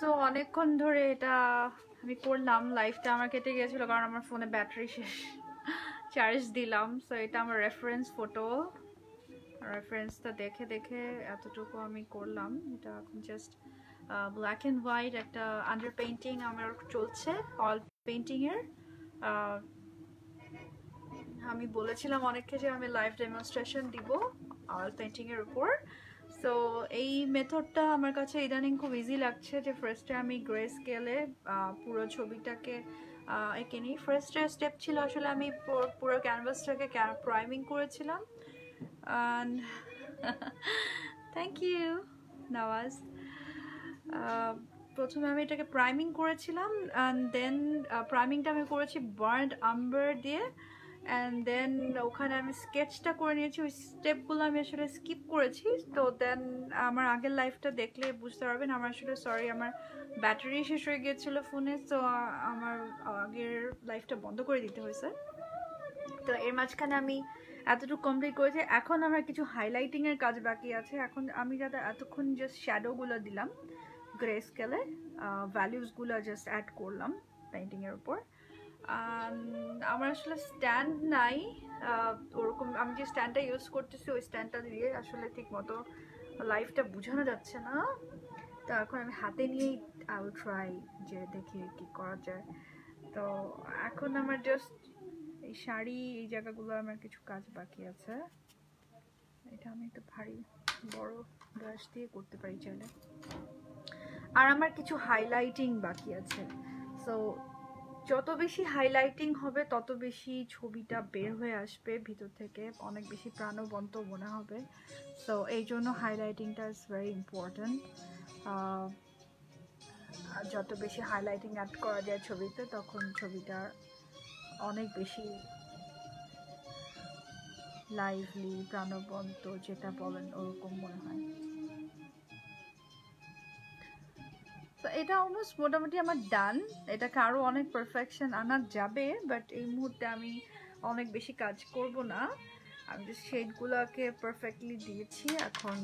So অনেকক্ষণ ধরে এটা আমি করলাম, লাইফটা আমার কেটে গিয়েছিল কারণ আমার ফোনে ব্যাটারি শেষ, চার্জ দিলাম। সো এটা আমার রেফারেন্স ফটো, রেফারেন্সটা দেখে দেখে এতটুকু আমি করলাম। এটা এখন জাস্ট ব্ল্যাক অ্যান্ড হোয়াইট একটা আন্ডার পেইন্টিং আমার চলছে, অল পেইন্টিংয়ের। আমি বলেছিলাম অনেককে যে আমি লাইভ ডেমনস্ট্রেশন দিব অল পেইন্টিংয়ের উপর। সো এই মেথডটা আমার কাছে ইদানিং খুব ইজি লাগছে, যে ফার্স্টে আমি গ্রে স্কেলে পুরো ছবিটাকে এঁকে নিই। ফার্স্টে স্টেপ ছিল আসলে আমি পুরো ক্যানভাসটাকে প্রাইমিং করেছিলাম। Thank you Nawaz. প্রথমে আমি এটাকে প্রাইমিং করেছিলাম, অ্যান্ড দেন প্রাইমিংটা আমি করেছি বার্ন্ড আম্বার দিয়ে, অ্যান্ড দেন ওখানে আমি স্কেচটা করে নিয়েছি। ওই স্টেপগুলো আমি আসলে স্কিপ করেছি। তো দেন আমার আগের লাইফটা দেখলে বুঝতে পারবেন আমার আসলে আমার ব্যাটারি শেষ হয়ে গিয়েছিলো ফোনে, তো আমার আগের লাইফটা বন্ধ করে দিতে হয়েছে। তো এর মাঝখানে আমি এতটুকু কমপ্লিট করেছি। এখন আমার কিছু হাইলাইটিংয়ের কাজ বাকি আছে। এখন আমি যাতে এতক্ষণ জাস্ট শ্যাডোগুলো দিলাম গ্রে স্কেলে, ভ্যালিউসগুলো জাস্ট অ্যাড করলাম পেইন্টিংয়ের উপর। আমার আসলে স্ট্যান্ড নাই ওরকম, আমি যে স্ট্যান্ডটা ইউজ করতেছি ওই স্ট্যান্ডটা দিয়ে আসলে ঠিক মতো লাইফটা বোঝানো যাচ্ছে না। তো এখন আমি হাতে নিয়েই আই উইল ট্রাই যে দেখি কি করা যায়। তো এখন আমার জাস্ট এই শাড়ি এই জায়গাগুলো আমার কিছু কাজ বাকি আছে। এটা আমি একটু ভারী বড় ব্রাশ দিয়ে করতে পারি চাইলে। আর আমার কিছু হাইলাইটিং বাকি আছে। সো যত বেশি হাইলাইটিং হবে তত বেশি ছবিটা বের হয়ে আসবে ভিতর থেকে, অনেক বেশি প্রাণবন্ত মনে হবে। সো এই জন্য হাইলাইটিংটা ইজ ভেরি ইম্পর্ট্যান্ট। যত বেশি হাইলাইটিং অ্যাড করা যায় ছবিতে তখন ছবিটা অনেক বেশি লাইভলি প্রাণবন্ত যেটা বলেন ওরকম মনে হয়। তো এটা অলমোস্ট মোটামুটি আমার ডান। এটাকে আরও অনেক পারফেকশন আনা যাবে, বাট এই মুহূর্তে আমি অনেক বেশি কাজ করব না। আমি জাস্ট শেডগুলোকে পারফেক্টলি দিয়েছি। এখন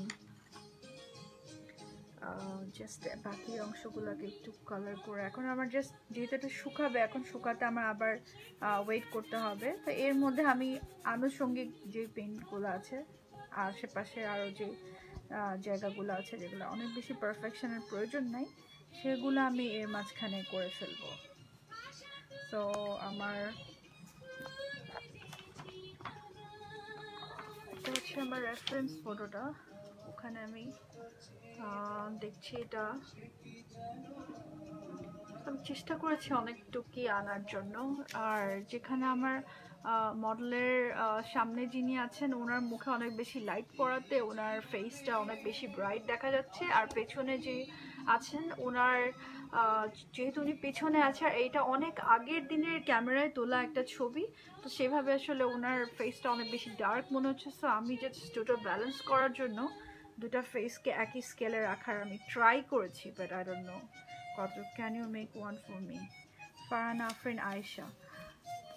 জাস্ট বাকি অংশগুলোকে একটু কালার করে, এখন আমার জাস্ট যেহেতু এটা শুকাবে, এখন শুকাতে আমার আবার ওয়েট করতে হবে। তো এর মধ্যে আমি আনুষঙ্গিক যে পেইন্টগুলো আছে আশেপাশে আরও যে জায়গাগুলো আছে যেগুলো অনেক বেশি পারফেকশনের প্রয়োজন নাই, সেগুলো আমি এর মাঝখানে করে ফেলবো। তো আমার এটা হচ্ছে আমার রেফারেন্স ফটোটা, ওখানে আমি দেখছি এটা আমি চেষ্টা করেছি অনেকটুকুই আনার জন্য। আর যেখানে আমার মডেলের সামনে যিনি আছেন ওনার মুখে অনেক বেশি লাইট পড়াতে ওনার ফেসটা অনেক বেশি ব্রাইট দেখা যাচ্ছে, আর পেছনে যে আছেন ওনার যেহেতু উনি পেছনে আছে আর এইটা অনেক আগের দিনের ক্যামেরায় তোলা একটা ছবি, তো সেভাবে আসলে ওনার ফেসটা অনেক বেশি ডার্ক মনে হচ্ছে। সো আমি জাস্ট দুটো ব্যালেন্স করার জন্য দুটা ফেসকে একই স্কেলে রাখার আমি ট্রাই করেছি, বাট আই ডোন্ট নো কত। Can you make one for me? Farhana Afrin Ayesha,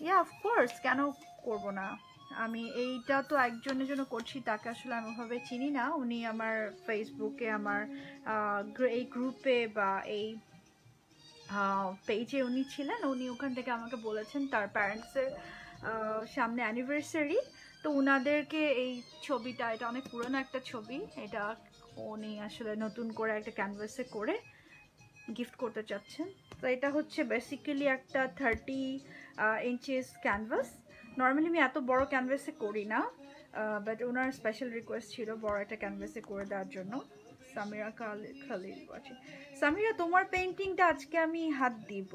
yeah of course, কেন করবো না। আমি এইটা তো একজনের জন্য করছি, তাকে আসলে আমি ওভাবে চিনি না। উনি আমার ফেসবুকে আমার এই গ্রুপে বা এই পেজে উনি ছিলেন, উনি ওখান থেকে আমাকে বলেছেন তার প্যারেন্টসের সামনে অ্যানিভার্সারি, তো ওনাদেরকে এই ছবিটা, এটা অনেক পুরনো একটা ছবি, এটা উনি আসলে নতুন করে একটা ক্যানভাসে করে গিফট করতে চাচ্ছেন। তো এটা হচ্ছে বেসিক্যালি একটা 30 ইঞ্চেস ক্যানভাস। নর্মালি আমি এত বড় ক্যানভাসে করি না, বাট ওনার স্পেশাল রিকোয়েস্ট ছিল বড় একটা ক্যানভাসে করে দেওয়ার জন্য। সামিরা খালিল আছে। সামিরা, তোমার পেইন্টিংটা আজকে আমি হাত দিব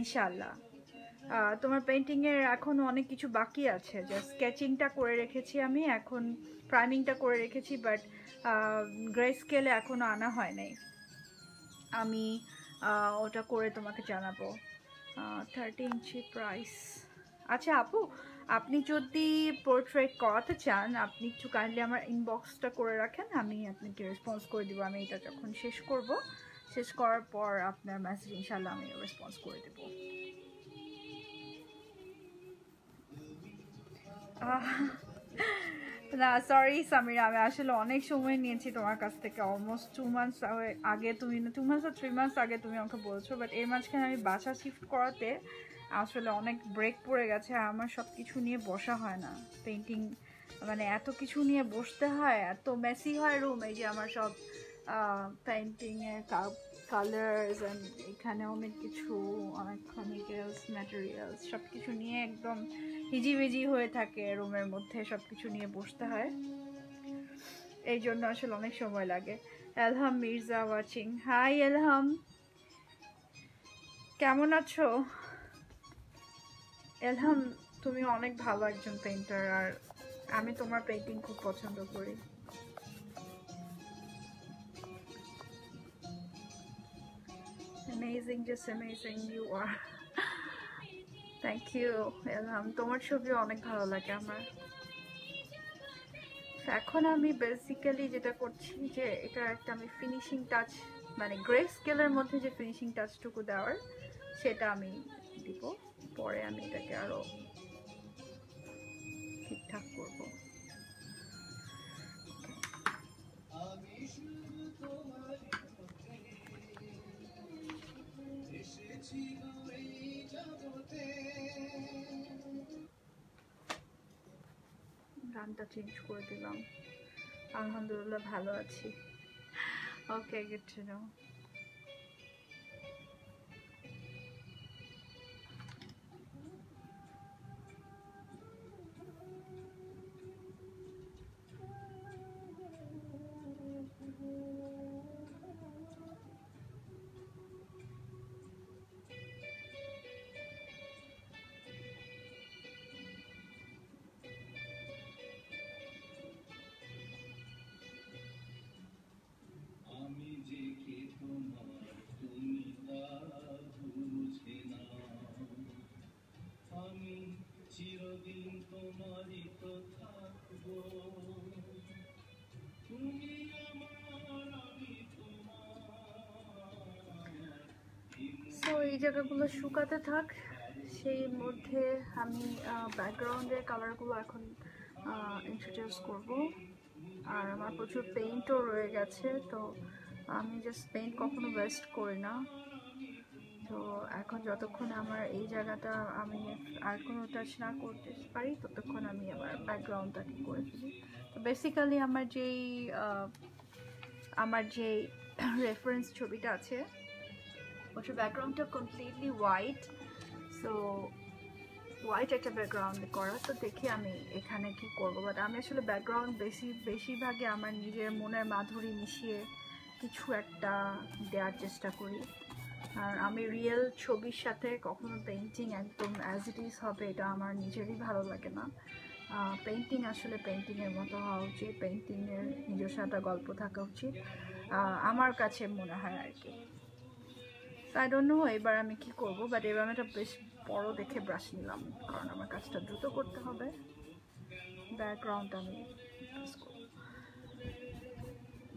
ইনশাল্লাহ। তোমার পেইন্টিংয়ের এখনও অনেক কিছু বাকি আছে, জাস্ট স্কেচিংটা করে রেখেছি আমি, এখন প্রাইমিংটা করে রেখেছি, বাট গ্রে স্কেলে এখনও আনা হয় নাই। আমি ওটা করে তোমাকে জানাবো। 30 ইঞ্চি প্রাইস। আচ্ছা আপু, আপনি যদি পোর্ট্রেট করাতে চান আপনি একটু কাইন্ডলি আমার ইনবক্সটা করে রাখেন, আমি আপনাকে রেসপন্স করে দিব। আমি এটা যখন শেষ করব, শেষ করার পর আপনার মেসেজ ইনশাল্লাহ আমি রেসপন্স করে দেব। না সরি সামিরা, আমি আসলে অনেক সময় নিয়েছি তোমার কাছ থেকে, অলমোস্ট 2 মান্থস আগে তুমি, 2 মান্থস আর 3 মান্থস আগে তুমি আমাকে বলছো, বাট এর মাঝখানে আমি বাসা শিফট করাতে আসলে অনেক ব্রেক পড়ে গেছে, আর আমার সব কিছু নিয়ে বসা হয় না। পেন্টিং মানে এত কিছু নিয়ে বসতে হয়, এত মেসি হয় রুম, এই যে আমার সব পেন্টিংয়ের কালার্স অ্যান্ড এখানে অনেক কিছু, অনেক কেমিক্যালস ম্যাটেরিয়ালস সব কিছু নিয়ে একদম হিজিবিজি হয়ে থাকে রুমের মধ্যে, সব কিছু নিয়ে বসতে হয়, এই জন্য আসলে অনেক সময় লাগে। এলহাম মির্জা ওয়াচিং, হাই এলহাম, কেমন আছো? এলহাম তুমি অনেক ভালো একজন পেইন্টার, আর আমি তোমার পেইন্টিং খুব পছন্দ করি। Amazing, just amazing you are. Thank you Elham, তোমার ছবি অনেক ভালো লাগে আমার। এখন আমি বেসিক্যালি যেটা করছি যে এটা একটা আমি ফিনিশিং টাচ, মানে গ্রে স্কেলের মধ্যে যে ফিনিশিং টাচটুকু দেওয়ার সেটা আমি দিব, পরে আমি এটাকে আরো ঠিকঠাক করব। গানটা চেঞ্জ করে দিলাম। আলহামদুলিল্লাহ ভালো আছি। ওকে, গুড টু নো। সো এই জায়গাগুলো শুকাতে থাক, সেই মধ্যে আমি ব্যাকগ্রাউন্ডের কালারগুলো এখন ইন্ট্রোডিউস করব। আর আমার প্রচুর পেইন্টও রয়ে গেছে, তো আমি জাস্ট পেইন্ট কখনো ওয়েস্ট করি না। তো এখন যতক্ষণ আমার এই জায়গাটা আমি আর কোনো টাচ না করতে পারি ততক্ষণ আমি আমার ব্যাকগ্রাউন্ডটাকে করে ফেলি। তো বেসিক্যালি আমার যে রেফারেন্স ছবিটা আছে ওটার ব্যাকগ্রাউন্ডটা কমপ্লিটলি হোয়াইট, সো হোয়াইট একটা ব্যাকগ্রাউন্ডে করা। তো দেখি আমি এখানে কি করব, বাট আমি আসলে ব্যাকগ্রাউন্ড বেশিরভাগে আমার নিজের মনের মাধুরী মিশিয়ে কিছু একটা দেওয়ার চেষ্টা করি। আর আমি রিয়েল ছবির সাথে কখনো পেইন্টিং একদম অ্যাজ ইট ইজ হবে এটা আমার নিজেরই ভালো লাগে না। পেইন্টিং আসলে পেইন্টিংয়ের মতো হওয়া উচিত, পেইন্টিংয়ের নিজস্ব একটা গল্প থাকা উচিত, আমার কাছে মনে হয় আর কি। আই ডোন্ট নো এবার আমি কি করব, বাট এবার আমি একটা বেশ বড় দেখে ব্রাশ নিলাম, কারণ আমার কাজটা দ্রুত করতে হবে। ব্যাকগ্রাউন্ড আমি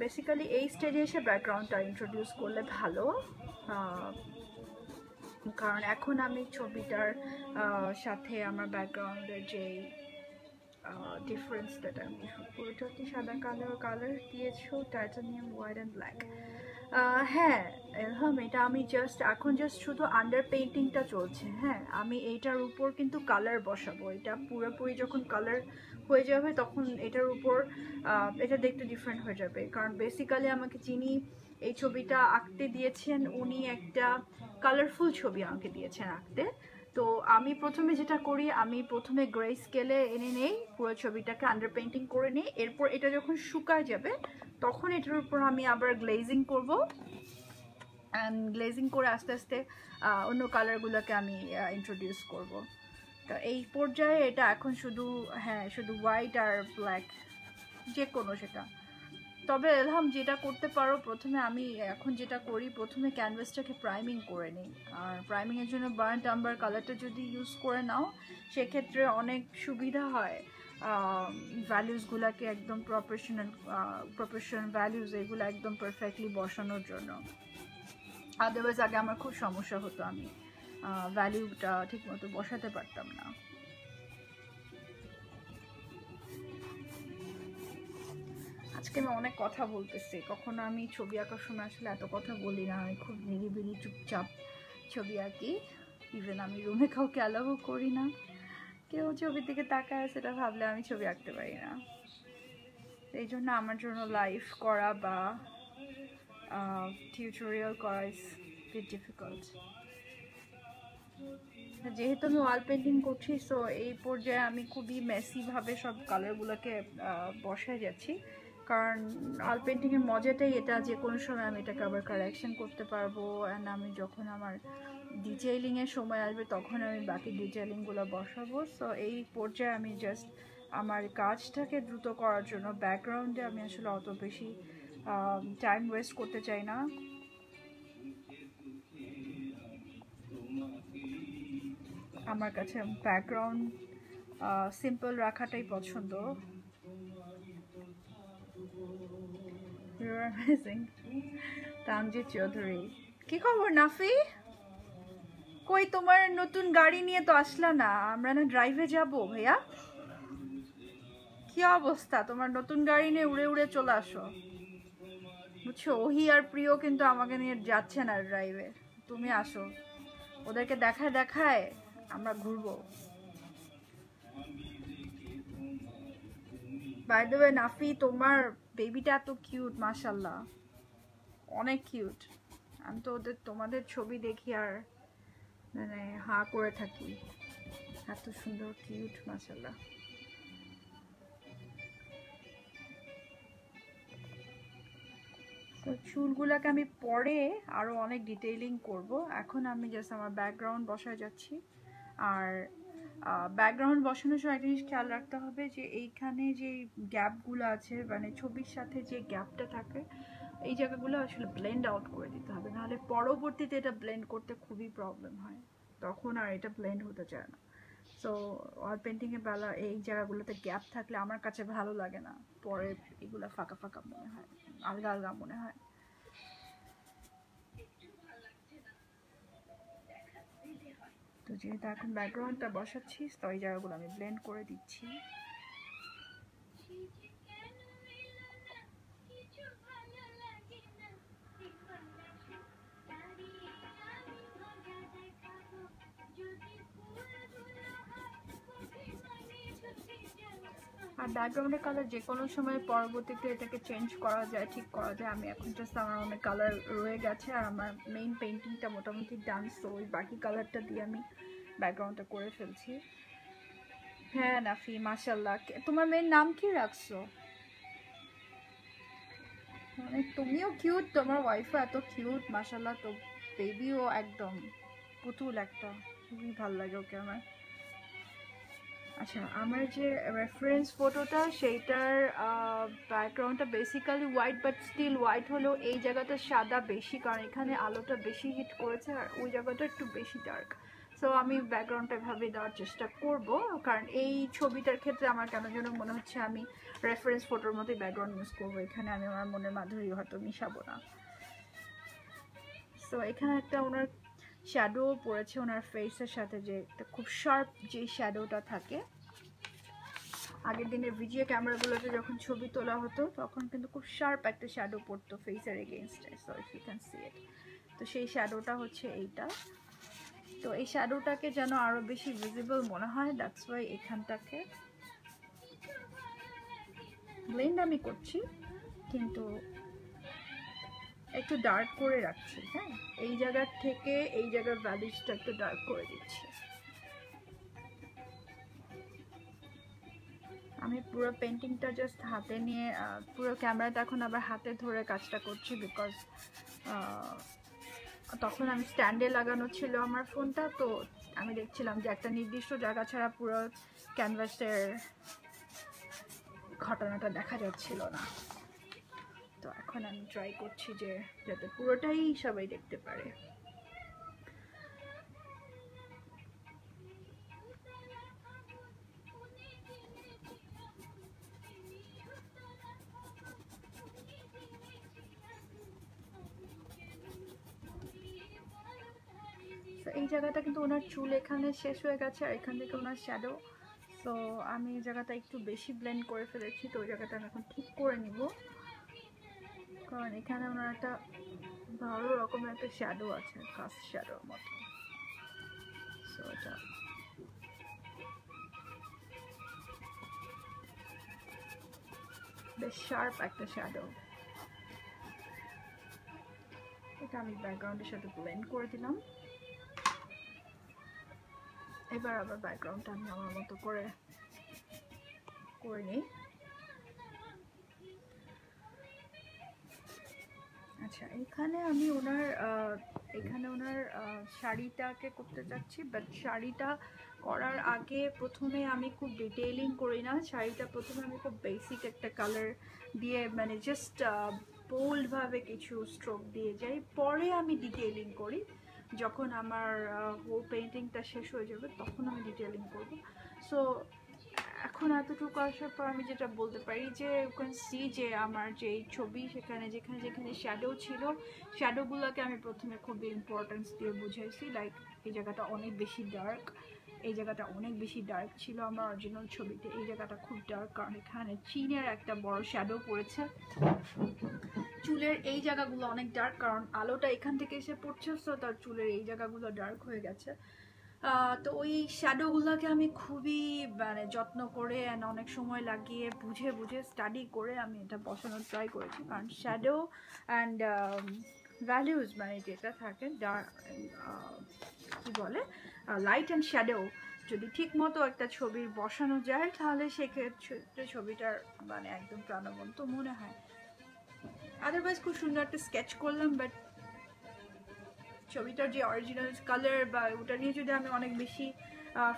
বেসিক্যালি এই স্টেজে এসে ব্যাকগ্রাউন্ডটা ইন্ট্রোডিউস করলে ভালো, কারণ এখন আমি ছবিটার সাথে আমার ব্যাকগ্রাউন্ডের যেই ডিফারেন্সটা, আমি পুরোটা কি সাদা কালার দিয়েছো, টাইটানিয়াম হোয়াইট অ্যান্ড ব্ল্যাক। হ্যাঁ এলহাম, এটা আমি এখন জাস্ট শুধু আন্ডার পেইন্টিংটা চলছে। হ্যাঁ, আমি এইটার উপর কিন্তু কালার বসাবো, এটা পুরোপুরি যখন কালার হয়ে যাবে তখন এটার উপর এটা দেখতে ডিফারেন্ট হয়ে যাবে। কারণ বেসিক্যালি আমাকে যিনি এই ছবিটা আঁকতে দিয়েছেন উনি একটা কালারফুল ছবি আমাকে দিয়েছেন আঁকতে। তো আমি প্রথমে যেটা করি, আমি প্রথমে গ্রে স্কেলে এনে নেই, পুরো ছবিটাকে আন্ডার পেইন্টিং করে নিই, এরপর এটা যখন শুকায় যাবে তখন এটার উপর আমি আবার গ্লেজিং করব, অ্যান্ড গ্লেজিং করে আস্তে আস্তে অন্য কালারগুলোকে আমি ইন্ট্রোডিউস করব। তো এই পর্যায়ে এটা এখন শুধু শুধু হোয়াইট আর ব্ল্যাক যে কোনো সেটা। তবে এলহাম যেটা করতে পারো, প্রথমে আমি এখন যেটা করি, প্রথমে ক্যানভাসটাকে প্রাইমিং করে নিই। আর প্রাইমিংয়ের জন্য বার্ন্ট আম্বার কালারটা যদি ইউজ করে নাও সেক্ষেত্রে অনেক সুবিধা হয়, ভ্যালিউসগুলোকে একদম প্রপোর্শন ভ্যালিউস এগুলো একদম পারফেক্টলি বসানোর জন্য। আদারওয়াইজ আগে আমার খুব সমস্যা হতো, আমি ভ্যালিউটা ঠিকমতো বসাতে পারতাম না। আজকে আমি অনেক কথা বলতেছি, কখনো আমি ছবি আঁকার সময় আসলে এত কথা বলি না, আমি খুব নিরিবিলি চুপচাপ ছবি আঁকি। ইভেন আমি রুমে কাউকে অ্যালাউও করি না, কেউ ছবির দিকে তাকায় সেটা ভাবলে আমি ছবি আঁকতে পারি না। এই জন্য আমার জন্য লাইভ করা বা টিউটোরিয়াল করা ইজ ডিফিকাল্ট। যেহেতু আমি ওয়াল পেন্টিং করছি, সো এই পর্যায়ে আমি খুবই মেসিভাবে সব কালারগুলোকে বসায় যাচ্ছি, কারণ ওয়াল পেন্টিংয়ের মজাটাই এটা, যে কোনো সময় আমি এটাকে আবার কারেকশন করতে পারবো। অ্যান্ড আমি যখন আমার ডিটেইলিংয়ের সময় আসবে তখন আমি বাকি ডিটেইলিংগুলো বসাবো। সো এই পর্যায়ে আমি জাস্ট আমার কাজটাকে দ্রুত করার জন্য ব্যাকগ্রাউন্ডে আমি আসলে অত বেশি টাইম ওয়েস্ট করতে চাই না। আমার কাছে ব্যাকগ্রাউন্ড সিম্পল রাখাটাই পছন্দ। তানজিদ চৌধুরী, কি খবর নাফি? কই তোমার নতুন গাড়ি নিয়ে তো আসলা না, আমরা না ড্রাইভে যাব ভাইয়া। কি অবস্থা তোমার? নতুন গাড়ি নিয়ে উড়ে উড়ে চলে আসো, বুঝছো? ওহি আর প্রিয় কিন্তু আমাকে নিয়ে যাচ্ছে না ড্রাইভে, তুমি আসো, ওদেরকে দেখায় দেখায় আমরা ঘুরবো। বাই দ্য ওয়ে নাফি, তোমার বেবিটা এত কিউট, মাশাআল্লাহ অনেক কিউট। আমি তো তোমাদের ছবি দেখি আর মানে হা করে থাকি, এত সুন্দর কিউট, মাশাআল্লাহ। তো চুলগুলোকে আমি পরে আরও অনেক ডিটেইলিং করব, এখন আমি জাস্ট আমার ব্যাকগ্রাউন্ড বসায় যাচ্ছি। আর ব্যাকগ্রাউন্ড বসানোর সময় একটা জিনিস খেয়াল রাখতে হবে যে এইখানে যে গ্যাপগুলো আছে, মানে ছবির সাথে যে গ্যাপটা থাকে, এই জায়গাগুলো আসলে ব্লেন্ড আউট করে দিতে হবে, নাহলে পরবর্তীতে এটা ব্লেন্ড করতে খুবই প্রবলেম হয়, তখন আর এটা ব্লেন্ড হতে চায় না। সো ওয়াল পেন্টিংয়ের বেলা এই জায়গাগুলোতে গ্যাপ থাকলে আমার কাছে ভালো লাগে না, পরে এগুলো ফাঁকা ফাঁকা মনে হয়, আলগা আলগা মনে হয়। তো যেহেতু এখন ব্যাকগ্রাউন্ডটা বসাচ্ছি, তো এই জায়গাগুলো আমি ব্লেন্ড করে দিচ্ছি। আর ব্যাকগ্রাউন্ডের কালার যে কোনো সময় পরবর্তীতে এটাকে চেঞ্জ করা যায়, ঠিক করা যায়। আমি এখন জাস্ট আমার অনেক কালার রয়ে গেছে আর আমার মেইন পেন্টিংটা মোটামুটি ডান, সো ওই বাকি কালারটা দিয়ে আমি ব্যাকগ্রাউন্ডটা করে ফেলছি। হ্যাঁ নাফি, মাশাআল্লাহ। তোমার মেয়ের নাম কি রাখছো? মানে তুমিও কিউট, তোমার ওয়াইফও এত কিউট, মাশাআল্লাহ। তো বেবিও একদম পুতুল একটা, খুবই ভালো লাগে ওকে আমার। আচ্ছা, আমার যে রেফারেন্স ফটোটা সেইটার ব্যাকগ্রাউন্ডটা basically white, but still white হলেও এই জায়গাটা সাদা বেশি, কারণ এখানে আলোটা বেশি হিট করেছে আর ওই জায়গাটা একটু বেশি ডার্ক। সো আমি ব্যাকগ্রাউন্ডটা এভাবে দেওয়ার চেষ্টা করব, কারণ এই ছবিটার ক্ষেত্রে আমার কেন যেন মনে হচ্ছে আমি রেফারেন্স ফটোর মতোই ব্যাকগ্রাউন্ড ইউজ করবো, এখানে আমি আমার মনের মাধুরী হয়তো মিশাবো না। সো এখানে একটা ওনার শ্যাডো পড়েছে ওনার ফেসের সাথে, যে একটা খুব শার্প যে শ্যাডোটা থাকে। আগের দিনের ভিডিও ক্যামেরাগুলোতে যখন ছবি তোলা হতো তখন কিন্তু খুব শার্প একটা শ্যাডো পড়তো ফেসের এগেইনস্টে, so if you can see it. তো সেই শ্যাডোটা হচ্ছে এইটা। তো এই শ্যাডোটাকে যেন আরও বেশি ভিজিবল মনে হয়, দ্যাটস ওয়াই এখানটাকে ব্লেন্ড আমি করছি, কিন্তু একটু ডার্ক করে রাখছি। হ্যাঁ, এই জায়গার থেকে এই জায়গার ভ্যালিউজটা একটু ডার্ক করে দিচ্ছি। আমি পুরো পেন্টিংটা জাস্ট হাতে নিয়ে, পুরো ক্যামেরাটা এখন আবার হাতে ধরে কাজটা করছি, বিকজ তখন আমি স্ট্যান্ডে লাগানো ছিল আমার ফোনটা, তো আমি দেখছিলাম যে একটা নির্দিষ্ট জায়গা ছাড়া পুরো ক্যানভাসের ঘটনাটা দেখা যাচ্ছিল না। তো এখন আমি ট্রাই করছি যে যাতে পুরোটাই সবাই দেখতে পারে। এই জায়গাটা কিন্তু ওনার চুল এখানে শেষ হয়ে গেছে আর এখান থেকে ওনার শ্যাডো, সো আমি এই জায়গাটা একটু বেশি ব্লেন্ড করে ফেলেছি, তো ওই জায়গাটা আমি এখন ঠিক করে নিব। কারণ এখানে ওনার একটা ভালো রকমের একটা শ্যাডো আছে, কাস্ট শ্যাডোর মতো। সো এটা বেশ শার্প একটা শ্যাডো। এটা আমি ব্যাকগ্রাউন্ডের সাথে ব্লেন্ড করে দিলাম। এবার আবার ব্যাকগ্রাউন্ডটা আমি আমার মতো করে নিই। আচ্ছা, এখানে আমি ওনার শাড়িটাকে করতে চাচ্ছি, বাট শাড়িটা করার আগে প্রথমে আমি খুব ডিটেইলিং করি না। শাড়িটা প্রথমে আমি খুব বেসিক একটা কালার দিয়ে, মানে জাস্ট বোল্ডভাবে কিছু স্ট্রোক দিয়ে যাই, পরে আমি ডিটেইলিং করি। যখন আমার হোল পেইন্টিংটা শেষ হয়ে যাবে তখন আমি ডিটেইলিং করব। সো এখন এতটুকু আসার পর আমি যেটা বলতে পারি যে ইউ ক্যান সি যে আমার যে ছবি সেখানে যেখানে শ্যাডো ছিল, শ্যাডোগুলোকে আমি প্রথমে খুবই ইম্পর্টেন্স দিয়ে বুঝাইছি। লাইক এই জায়গাটা অনেক বেশি ডার্ক, এই জায়গাটা অনেক বেশি ডার্ক ছিল আমার অরিজিনাল ছবিতে। এই জায়গাটা খুব ডার্ক কারণ এখানে চীনের একটা বড় শ্যাডো পড়েছে। চুলের এই জায়গাগুলো অনেক ডার্ক কারণ আলোটা এখান থেকে এসে পড়ছে, সো তার চুলের এই জায়গাগুলো ডার্ক হয়ে গেছে। তো ওই শ্যাডোগুলোকে আমি খুবই মানে যত্ন করে অনেক সময় লাগিয়ে বুঝে স্টাডি করে আমি এটা বসানোর ট্রাই করেছি। কারণ শ্যাডো অ্যান্ড ভ্যালিউজ মানে যেটা থাকে কী বলে লাইট অ্যান্ড শ্যাডো যদি ঠিক মতো একটা ছবির বসানো যায় তাহলে সেক্ষেত্রে ছবিটার মানে একদম প্রাণবন্ত মনে হয়। আদারওয়াইজ খুব সুন্দর একটা স্কেচ করলাম, বাট ছবিটার যে অরিজিনাল কালার বা ওটা নিয়ে যদি আমি অনেক বেশি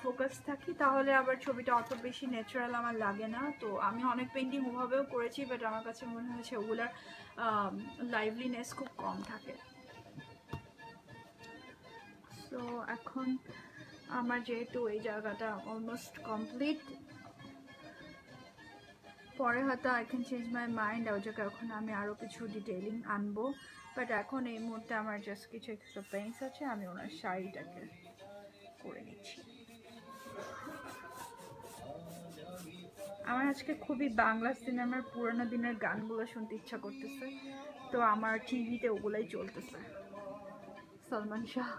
ফোকাস থাকি তাহলে আবার ছবিটা অত বেশি ন্যাচারাল আমার লাগে না। তো আমি অনেক পেন্টিং ওভাবেও করেছি, বাট আমার কাছে মনে হয়েছে ওগুলার লাইভলিনেস খুব কম থাকে। সো এখন আমার যেহেতু এই জায়গাটা অলমোস্ট কমপ্লিট, পরে হয়তো I can change my mind, ওই জায়গায় ওখানে আমি আরও কিছু ডিটেইলিং আনবো। বাট এখন এই মুহূর্তে আমার জাস্ট কিছু এক্সট্রা পেইন্টস আছে, আমি ওনার শাড়িটাকে করে নিচ্ছি। আমার আজকে খুবই বাংলা সিনেমার পুরোনো দিনের গানগুলো শুনতে ইচ্ছা করতেছে, তো আমার টিভিতে ওগুলাই চলতেছে। সলমান শাহ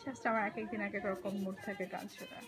জাস্ট আমার এক একদিন এক এক রকম মুড থাকে গান শোনা।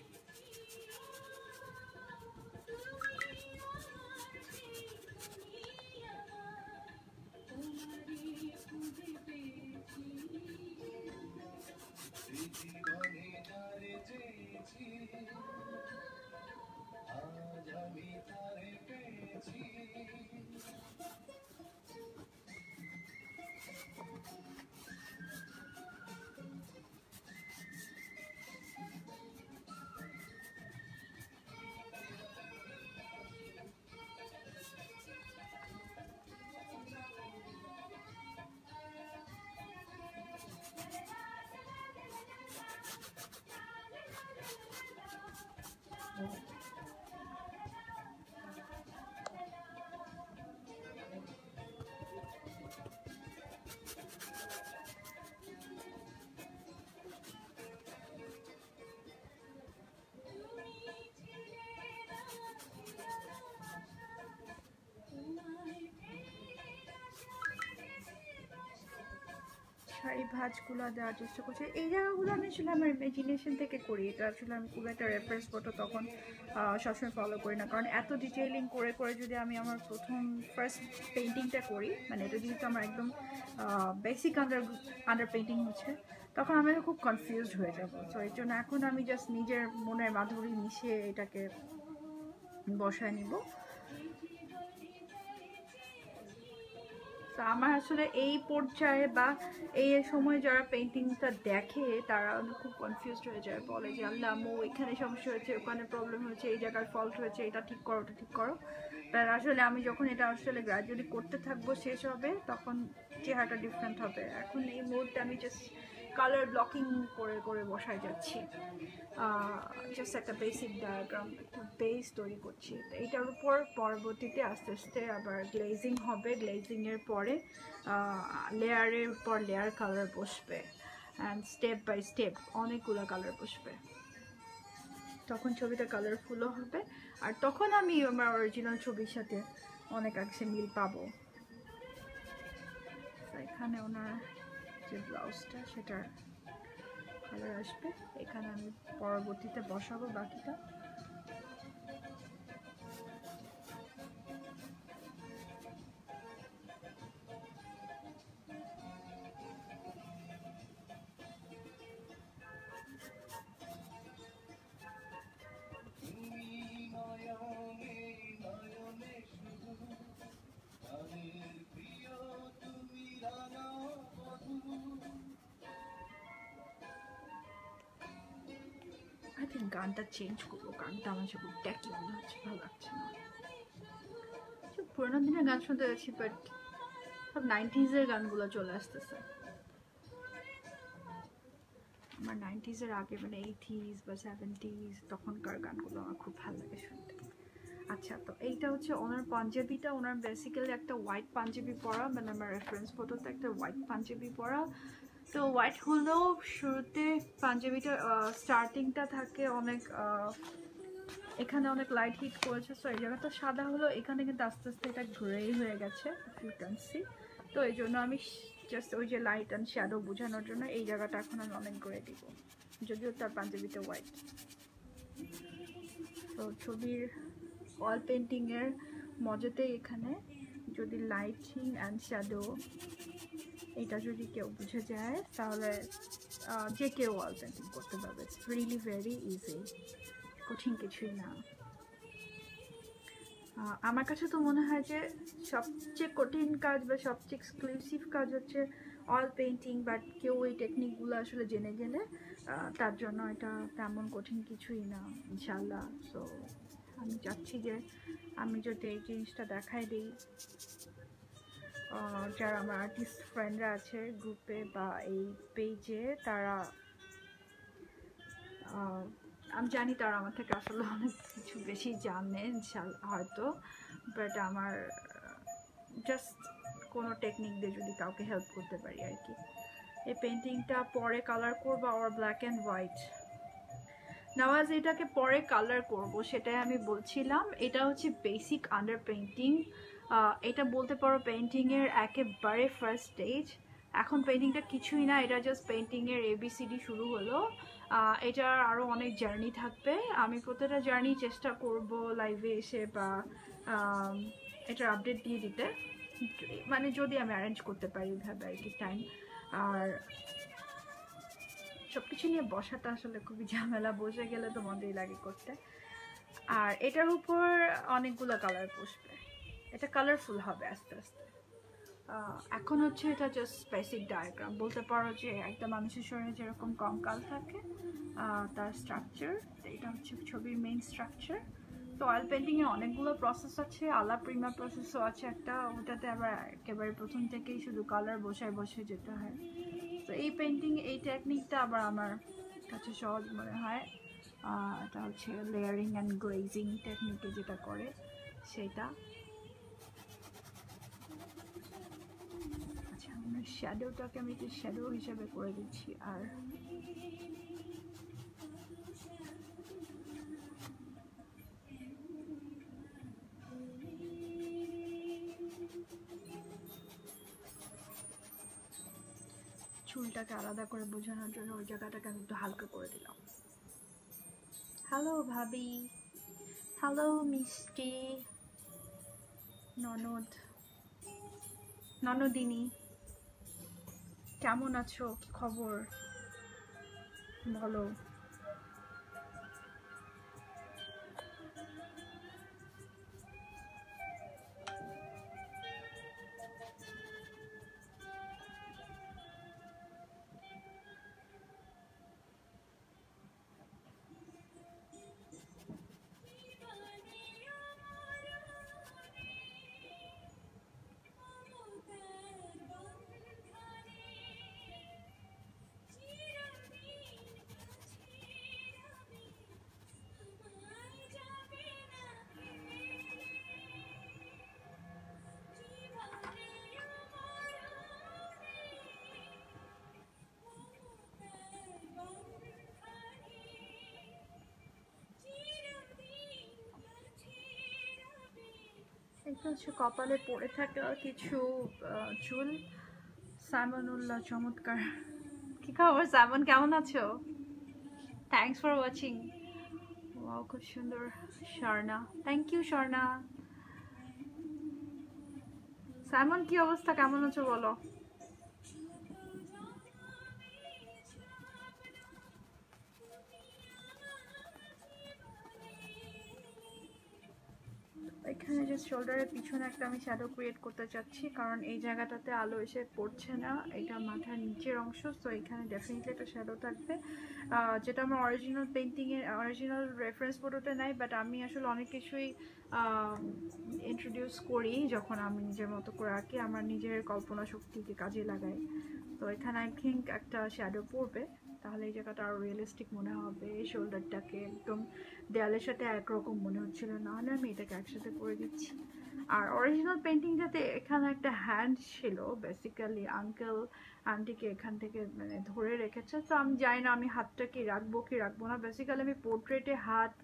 শাড়ি ভাঁজগুলো দেওয়ার চেষ্টা করছি। এই জায়গাগুলো আমি আসলে আমার ইমাজিনেশন থেকে করি, এটা আসলে আমি খুব একটা রেফারেন্স ফটো তখন সবসময় ফলো করি না। কারণ এত ডিটেইলিং করে যদি আমি আমার ফার্স্ট পেন্টিংটা করি, মানে এটা যেহেতু আমার একদম বেসিক আন্ডার পেন্টিং হচ্ছে, তখন আমি খুব কনফিউজড হয়ে যাব। সো এই জন্য এখন আমি জাস্ট নিজের মনের মাধুরী মিশিয়ে এটাকে বসায় নিব। তো আমার আসলে এই পর্যায়ে বা এই সময় যারা পেন্টিংটা দেখে তারা খুব কনফিউজড হয়ে যায়, বলে যে আল্লাহ মো এখানে সমস্যা হয়েছে, ওখানে প্রবলেম হয়েছে, এই জায়গায় ফল্ট হয়েছে, এটা ঠিক করো ওটা ঠিক করো। তার আসলে আমি যখন এটা আসলে গ্র্যাজুয়ালি করতে থাকবো, শেষ হবে, তখন চেহারাটা ডিফারেন্ট হবে। এখন এই মুহূর্তে আমি জাস্ট কালার ব্লকিং করে বসায় যাচ্ছি, জাস্ট একটা বেসিক ডায়াগ্রাম, একটা বেস তৈরি করছি। এইটার উপর পরবর্তীতে আস্তে আস্তে আবার গ্লেজিং হবে, গ্লেজিংয়ের পরে লেয়ারের পর লেয়ার কালার বসবে, অ্যান্ড স্টেপ বাই স্টেপ অনেকগুলো কালার বসবে। তখন ছবিটা কালারফুলও হবে, আর তখন আমি আমার অরিজিনাল ছবির সাথে অনেকাংশে মিল পাবো। এখানে ওনার যে ব্লাউজটা সেটার কালার আসবে, এখানে আমি পরবর্তীতে বসাবো বাকিটা। গানটা চেঞ্জ করবো, গানটা আমার খুব ট্যাকি মনে হচ্ছে, ভালো লাগছে না। পুরোনো দিনের গান শুনতে যাচ্ছি, বাট সব 90s-এর গানগুলো চলে আসতেছে। আমার 90s-এর আগে মানে 80s বা 70s তখনকার গানগুলো আমার খুব ভালো লাগে শুনতে। আচ্ছা, তো এইটা হচ্ছে ওনার পাঞ্জাবিটা। ওনার বেসিক্যালি একটা হোয়াইট পাঞ্জাবি পরা, মানে আমার রেফারেন্স ফটোতে একটা হোয়াইট পাঞ্জাবি পরা। তো হোয়াইট হলেও শুরুতে পাঞ্জাবিটা স্টার্টিংটা থাকে অনেক, এখানে অনেক লাইট হিট করেছে, সো এই জায়গাটা সাদা হলো, এখানে কিন্তু আস্তে আস্তে এটা গ্রে হয়ে গেছে, ইউ ক্যান সি। তো এই জন্য আমি জাস্ট ওই যে লাইট অ্যান্ড শ্যাডো বোঝানোর জন্য এই জায়গাটা এখন আমি অনেক গ্রে দিব, যদিও তার পাঞ্জাবিটা হোয়াইট। তো ছবির ওয়াল পেন্টিংয়ের মজাতেই এখানে যদি লাইটিং অ্যান্ড শ্যাডো এটা যদি কেউ বুঝে যায় তাহলে যে কেউ ওয়াল পেন্টিং করতে পারবে। ইটস রিয়েলি ভেরি ইজি, কঠিন কিছুই না। আমার কাছে তো মনে হয় যে সবচেয়ে কঠিন কাজ বা সবচেয়ে এক্সক্লুসিভ কাজ হচ্ছে অয়েল পেন্টিং, বাট কেউ এই টেকনিকগুলো আসলে জেনে গেলে তার জন্য এটা তেমন কঠিন কিছুই না ইনশাল্লাহ। সো আমি চাচ্ছি যে আমি যদি এই জিনিসটা দেখাই দিই, যারা আমার আর্টিস্ট ফ্রেন্ডরা আছে গ্রুপে বা এই পেজে, তারা আমি জানি তারা আমার থেকে আসলে অনেক কিছু বেশি জানে হয়তো, বাট আমার জাস্ট কোনো টেকনিক দিয়ে যদি কাউকে হেল্প করতে পারি আর কি। এই পেন্টিংটা পরে কালার করবো আর ব্ল্যাক অ্যান্ড হোয়াইট। নওয়াজ এটাকে পরে কালার করব সেটাই আমি বলছিলাম। এটা হচ্ছে বেসিক আন্ডার পেন্টিং, এটা বলতে পারো পেন্টিংয়ের একেবারে ফার্স্ট স্টেজ। এখন পেন্টিংটা কিছুই না, এটা জাস্ট পেন্টিংয়ের ABCD শুরু হলো। এটার আরও অনেক জার্নি থাকবে, আমি প্রতিটা জার্নি চেষ্টা করব লাইভে এসে বা এটার আপডেট দিয়ে দিতে, মানে যদি আমি অ্যারেঞ্জ করতে পারি ভাবে আর কি টাইম। আর সব কিছু নিয়ে বসাটা আসলে খুবই ঝামেলা, বসে গেলে তো মজাই লাগে করতে। আর এটার উপর অনেকগুলো কালার বসবে, এটা কালারফুল হবে আস্তে আস্তে। এখন হচ্ছে এটা জাস্ট বেসিক ডায়াগ্রাম, বলতে পারো যে একটা মানুষের শরীরে যেরকম কঙ্কাল থাকে তার স্ট্রাকচার, এটা হচ্ছে ছবির মেইন স্ট্রাকচার। তো অয়েল পেন্টিংয়ে অনেকগুলো প্রসেস আছে, আলা প্রিমা প্রসেসও আছে একটা, ওটাতে আবার একেবারে প্রথম থেকেই শুধু কালার বসায় বসে যেতে হয়। তো এই পেন্টিং এই টেকনিকটা আবার আমার কাছে সহজ মনে হয়। এটা হচ্ছে লেয়ারিং অ্যান্ড গ্লেজিং টেকনিকে যেটা করে সেটা। আচ্ছা, আমার শ্যাডোটাকে আমি একটু শ্যাডো হিসাবে করে দিচ্ছি। আর চুলটাকে আলাদা করে বোঝানোর জন্য ওই জায়গাটাকে আমি একটু হালকা করে দিলাম। হ্যালো ভাবি, হ্যালো মিষ্টি ননদ, ননদিনী, কেমন আছো, কি খবর বলো? এটা হচ্ছে কপালে পড়ে থাকা কিছু চুল। সাইমনুল্লাহ, চমৎকার। কি খবর সাইমন, কেমন আছো? Thanks for watching. ওয়াও, খুব সুন্দর। Swarna, thank you Swarna. Simon কি অবস্থা, কেমন আছো বলো? এখানে যে শোল্ডারের পিছনে একটা আমি শ্যাডো ক্রিয়েট করতে চাচ্ছি, কারণ এই জায়গাটাতে আলো এসে পড়ছে না, এটা মাথার নিচের অংশ, তো এখানে ডেফিনেটলি একটা শ্যাডো থাকবে, যেটা আমার অরিজিনাল পেন্টিংয়ের অরিজিনাল রেফারেন্স ফটোতে নাই, বাট আমি আসলে অনেক কিছুই ইন্ট্রোডিউস করি যখন আমি নিজের মতো করে আঁকি, আমার নিজের কল্পনা শক্তিকে কাজে লাগাই। তো এখানে আই থিঙ্ক একটা শ্যাডো পড়বে, তাহলে এই জায়গাটা আরও রিয়েলিস্টিক মনে হবে। এই শোল্ডারটাকে একদম দেয়ালের সাথে একরকম মনে হচ্ছিল, না হলে আমি এটাকে একসাথে করে দিচ্ছি। আর অরিজিনাল পেন্টিং যাতে এখানে একটা হ্যান্ড ছিল, বেসিক্যালি আঙ্কেল আন্টিকে এখান থেকে মানে ধরে রেখেছে, তো আমি জানি না আমি হাতটা কি রাখবো কি রাখবো না। বেসিক্যালি আমি পোর্ট্রেটে হাত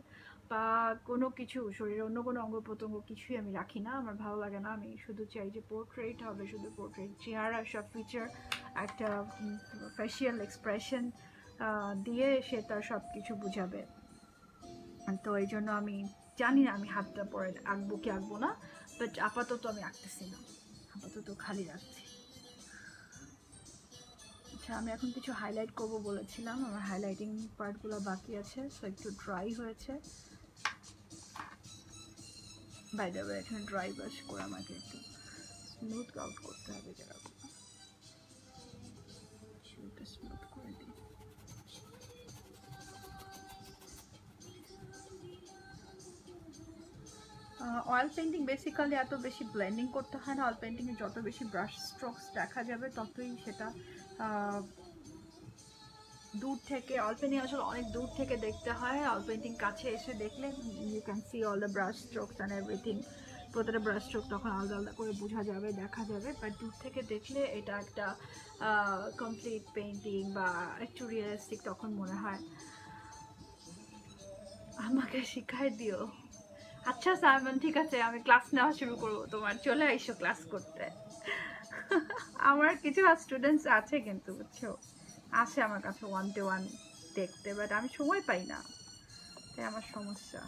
বা কোনো কিছু শরীরের অন্য কোনো অঙ্গ প্রত্যঙ্গ কিছুই আমি রাখি না, আমার ভালো লাগে না। আমি শুধু চাই যে পোর্ট্রেট হবে, শুধু পোর্ট্রেট, চেহারা সব ফিচার একটা ফেশিয়াল এক্সপ্রেশন দিয়ে সে তার সব কিছু বুঝাবে। তো এই জন্য আমি জানি না আমি হাতটা পরে আঁকবো কি আঁকবো না, বাট আপাতত আমি আঁকতেছি না, আপাতত খালি রাখছি। আচ্ছা, আমি এখন কিছু হাইলাইট করবো বলেছিলাম, আমার হাইলাইটিং পার্টগুলো বাকি আছে, সো একটু ড্রাই হয়েছে। বাই দ্য ওয়ে, এখানে ড্রাই ব্রাশ করে আমাকে একটু স্মুথ আউট করতে হবে জায়গাগুলো, স্মুথ করে দিই। অয়েল পেন্টিং বেসিক্যালি এত বেশি ব্লেন্ডিং করতে হয় না, অয়েল পেন্টিংয়ে যত বেশি ব্রাশ স্ট্রোকস দেখা যাবে ততই সেটা দূর থেকে, অয়েল পেন্টিং আসলে অনেক দূর থেকে দেখতে হয়, অয়েল পেন্টিং কাছে এসে দেখলে you can see all the brush strokes and everything, প্রতিটা ব্রাশ স্ট্রোক তখন আলাদা আলাদা করে বোঝা যাবে, দেখা যাবে, বাট দূর থেকে দেখলে এটা একটা কমপ্লিট পেন্টিং বা একটু রিয়েলিস্টিক তখন মনে হয়। আমাকে শিখাই দিও। আচ্ছা সাইমন, ঠিক আছে, আমি ক্লাস নেওয়া শুরু করবো, তোমার চলে আইসো ক্লাস করতে। আমার কিছু স্টুডেন্টস আছে কিন্তু, বুঝছো, আসে আমার কাছে 1-to-1 দেখতে, বাট আমি সময় পাই না, তাই আমার সমস্যা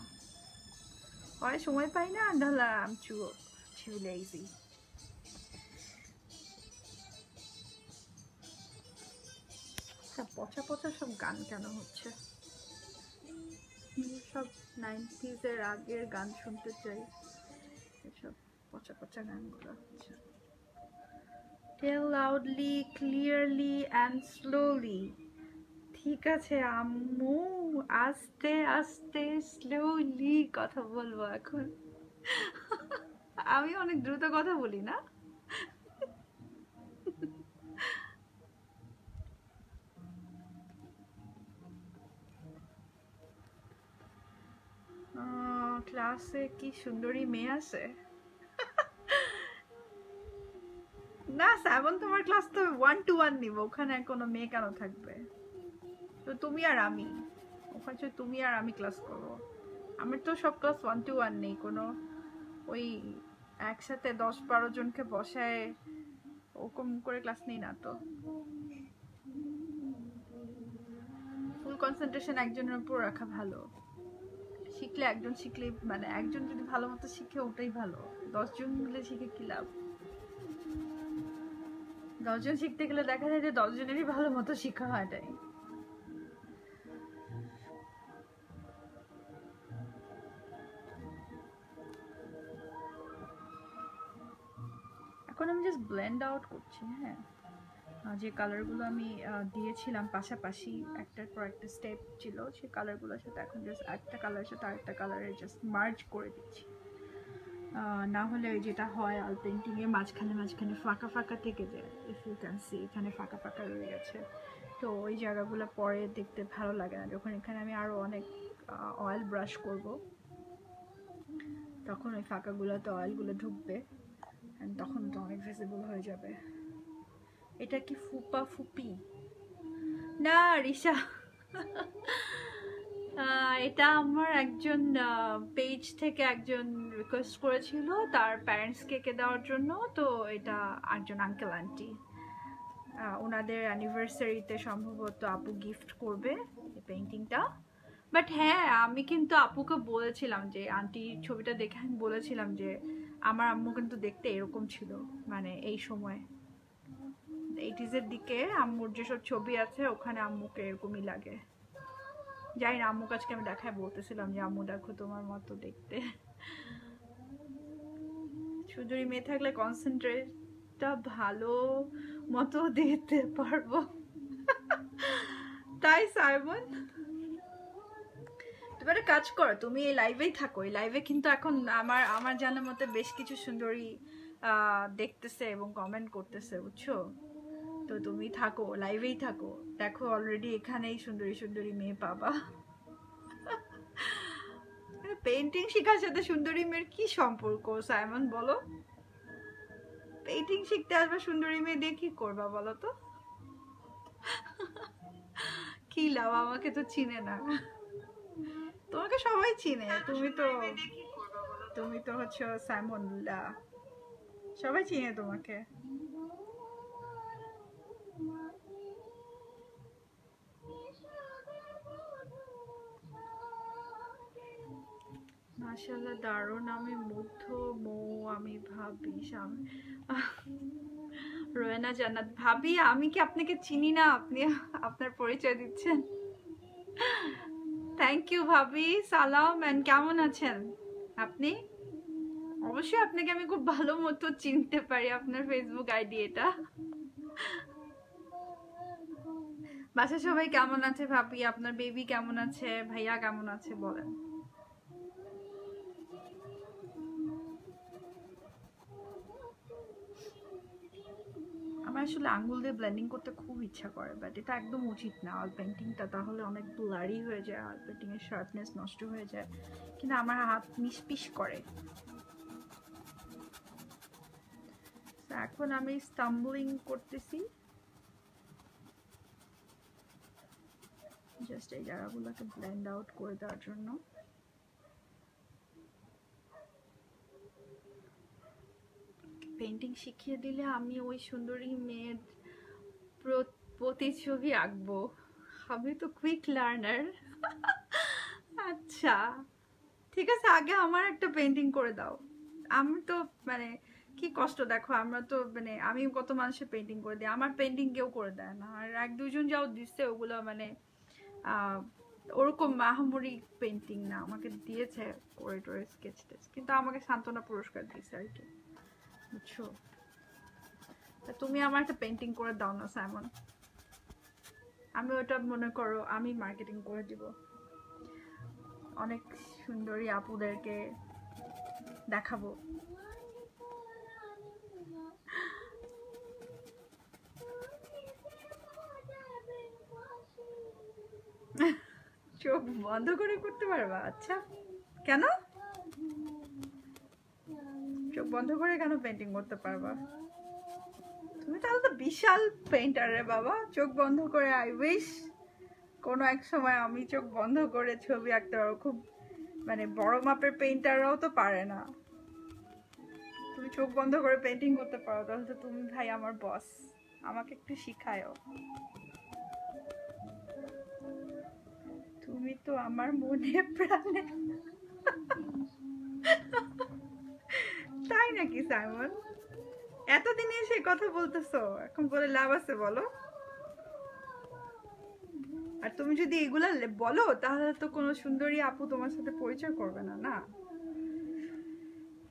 হয়, সময় পাই না, নাহলে আমি টু লেজি। পচা পচা সব গান কেন হচ্ছে? সব 90s-এর আগের গান শুনতে চাই, এসব পচা পচা গানগুলো হচ্ছে। Tell loudly, clearly and slowly. ঠিক আছে আম্মু, আস্তে আস্তে স্লোলি কথা বলবো এখন। আমি অনেক দ্রুত কথা বলি না? ক্লাসে কি সুন্দরী মেয়ে আছে? না সেভেন, তোমার ক্লাস তো 1-to-1 নিব, ওখানে কোনো মেয়ে কেন থাকবে? তো তুমি আর আমি, ওখানে তুমি আর আমি ক্লাস করবো। আমার তো সব ক্লাস 1-to-1 নেই, কোনো ওই একসাথে 10-12 জনকে বসায় ওরকম করে ক্লাস নেই না তো। ফুল কনসেন্ট্রেশন একজনের উপর রাখা ভালো, শিখলে একজন শিখলে মানে একজন যদি ভালো মতো শিখে ওটাই ভালো, 10 জন মিলে শিখে কি লাভ? 10 জন শিখতে গেলে দেখা যায় যে 10 জনেরই ভালো মতো শিক্ষা হয়, তাই এখন আমি জাস্ট ব্লেন্ড আউট করছি। হ্যাঁ, যে কালারগুলো আমি দিয়েছিলাম পাশাপাশি একটার পর একটা স্টেপ ছিল, সেই কালারগুলোর সাথে এখন জাস্ট একটা কালারের সাথে আরেকটা কালারের জাস্ট মার্জ করে দিচ্ছি। না হলে ওই যেটা হয় অল পেন্টিংয়ে মাঝখানে মাঝখানে ফাঁকা ফাঁকা থেকে যায়, ইফ ইউ ক্যান সি এখানে ফাঁকা ফাঁকা রয়ে গেছে, তো ওই জায়গাগুলো পরে দেখতে ভালো লাগে না। যখন এখানে আমি আরও অনেক অয়েল ব্রাশ করব, তখন ওই ফাঁকাগুলোতে অয়েলগুলো ঢুকবে, তখন তো অনেক ভিজিবল হয়ে যাবে। এটা কি ফুপা ফুপি? না রিশা, এটা আমার একজন পেজ থেকে একজন রিকোয়েস্ট করেছিল তার প্যারেন্টসকে এঁকে দেওয়ার জন্য। তো এটা একজন আঙ্কেল আন্টি, ওনাদের অ্যানিভার্সারিতে সম্ভবত আপু গিফট করবে এই পেইন্টিংটা। বাট হ্যাঁ, আমি কিন্তু আপুকে বলেছিলাম যে আন্টির ছবিটা দেখে আমি বলেছিলাম যে আমার আম্মু কিন্তু দেখতে এরকম ছিল, মানে এই সময় 80s-এর দিকে আম্মুর যেসব ছবি আছে ওখানে আম্মুকে এরকমই লাগে। জানি না, আম্মু কাছকে আমি দেখায় বলতেছিলাম যে আম্মু দেখো তোমার মতো দেখতে। সুন্দরী মেয়ে থাকলে কনসেন্ট্রেটটা ভালো মতো দিতে পারবো। তাই সাইমন, তুমি একটা কাজ করো, তুমি এই লাইভেই থাকো। এই লাইভে কিন্তু এখন আমার জানার মতে বেশ কিছু সুন্দরী দেখতেছে এবং কমেন্ট করতেছে, বুঝছো? তো তুমি থাকো, লাইভেই থাকো। দেখো অলরেডি এখানেই সুন্দরী সুন্দরী মেয়ে পাবা। পেইন্টিং শেখার সাথে সুন্দরী মেয়ের কি সম্পর্ক সাইমন, বলো? পেইন্টিং শিখতে আসবে সুন্দরী মেয়ে দিয়ে কি করবা বলো তো? কি লাভ, আমাকে তো চিনে না। তোমাকে সবাই চিনে, তুমি তো হচ্ছে সাইমন, সবাই চিনে তোমাকে। মাশাআল্লাহ দারুণ, আমি মুগ্ধ মৌ, আমি ভাবি রোয়েনা জান্নাত। ভাবি আমি কি আপনাকে চিনি না? আপনি আপনার পরিচয় দিচ্ছেন। থ্যাংক ইউ ভাবি, সালাম। এন্ড কেমন আছেন আপনি? অবশ্যই আপনাকে আমি খুব ভালো মতো চিনতে পারি, আপনার ফেসবুক আইডি এটা। বাসা সবাই কেমন আছে ভাবি? আপনার বেবি কেমন আছে? ভাইয়া কেমন আছে বলেন। আমার আসলে আঙ্গুল দিয়ে ব্লেন্ডিং করতে খুব ইচ্ছা করে, বাট এটা একদম উচিত না অয়েল পেইন্টিংটা, তাহলে অনেক ব্লারি হয়ে যায়, অয়েল পেইন্টিং এর শার্পনেস নষ্ট হয়ে যায়। কিন্তু আমার হাত নিষ্পিস করে। এখন আমি স্টাম্বলিং করতেছি, জাস্ট এই জায়গাগুলোকে ব্লেন্ড আউট করে দেওয়ার জন্য। পেইন্টিং শিখিয়ে দিলে আমি ওই সুন্দরী মেয়ের প্রতিছবি আঁকবো। আমি তো কুইক লার্নার। আচ্ছা ঠিক আছে, আগে আমার একটা পেইন্টিং করে দাও। আমি তো মানে কি কষ্ট দেখো, আমরা তো মানে আমি কত মানুষের পেইন্টিং করে দিই, আমার পেইন্টিং কেউ করে দেয় না। আর এক দুজন যাও দিচ্ছে ওগুলো মানে ওরকম মাহমুরি পেইন্টিং না, আমাকে দিয়েছে করে টোরে স্কেচ টেচ, কিন্তু আমাকে সান্ত্বনা পুরস্কার দিয়েছে আর কি, বুঝছো? তুমি আমার একটা পেইন্টিং করে দাও না সাইমন, আমি ওটা মনে করো আমি মার্কেটিং করে দিব, অনেক সুন্দরী আপুদেরকে দেখাবো। চোখ বন্ধ করে করতে পারবা? আচ্ছা কেন চোখ বন্ধ করে কেন পেইন্টিং করতে পারবা? তুমি তাহলে তো বিশাল পেইন্টার রে বাবা, চোখ বন্ধ করে। আই উইশ কোনো এক সময় আমি চোখ বন্ধ করে ছবি আঁকতে পারবো। খুব মানে বড় মাপের পেইন্টাররাও তো পারে না, তুমি চোখ বন্ধ করে পেইন্টিং করতে পারো, তাহলে তো তুমি ভাই আমার বস, আমাকে একটু শিখায়ও। তুমি তো আমার মনে প্রাণে। তাই নাকি সাইমন? এতদিনে এসে কথা বলতেছো, এখন বলে লাভ আছে বলো? আর তুমি যদি এগুলা বলো তাহলে তো কোনো সুন্দরী আপু তোমার সাথে পরিচয় করবে না। না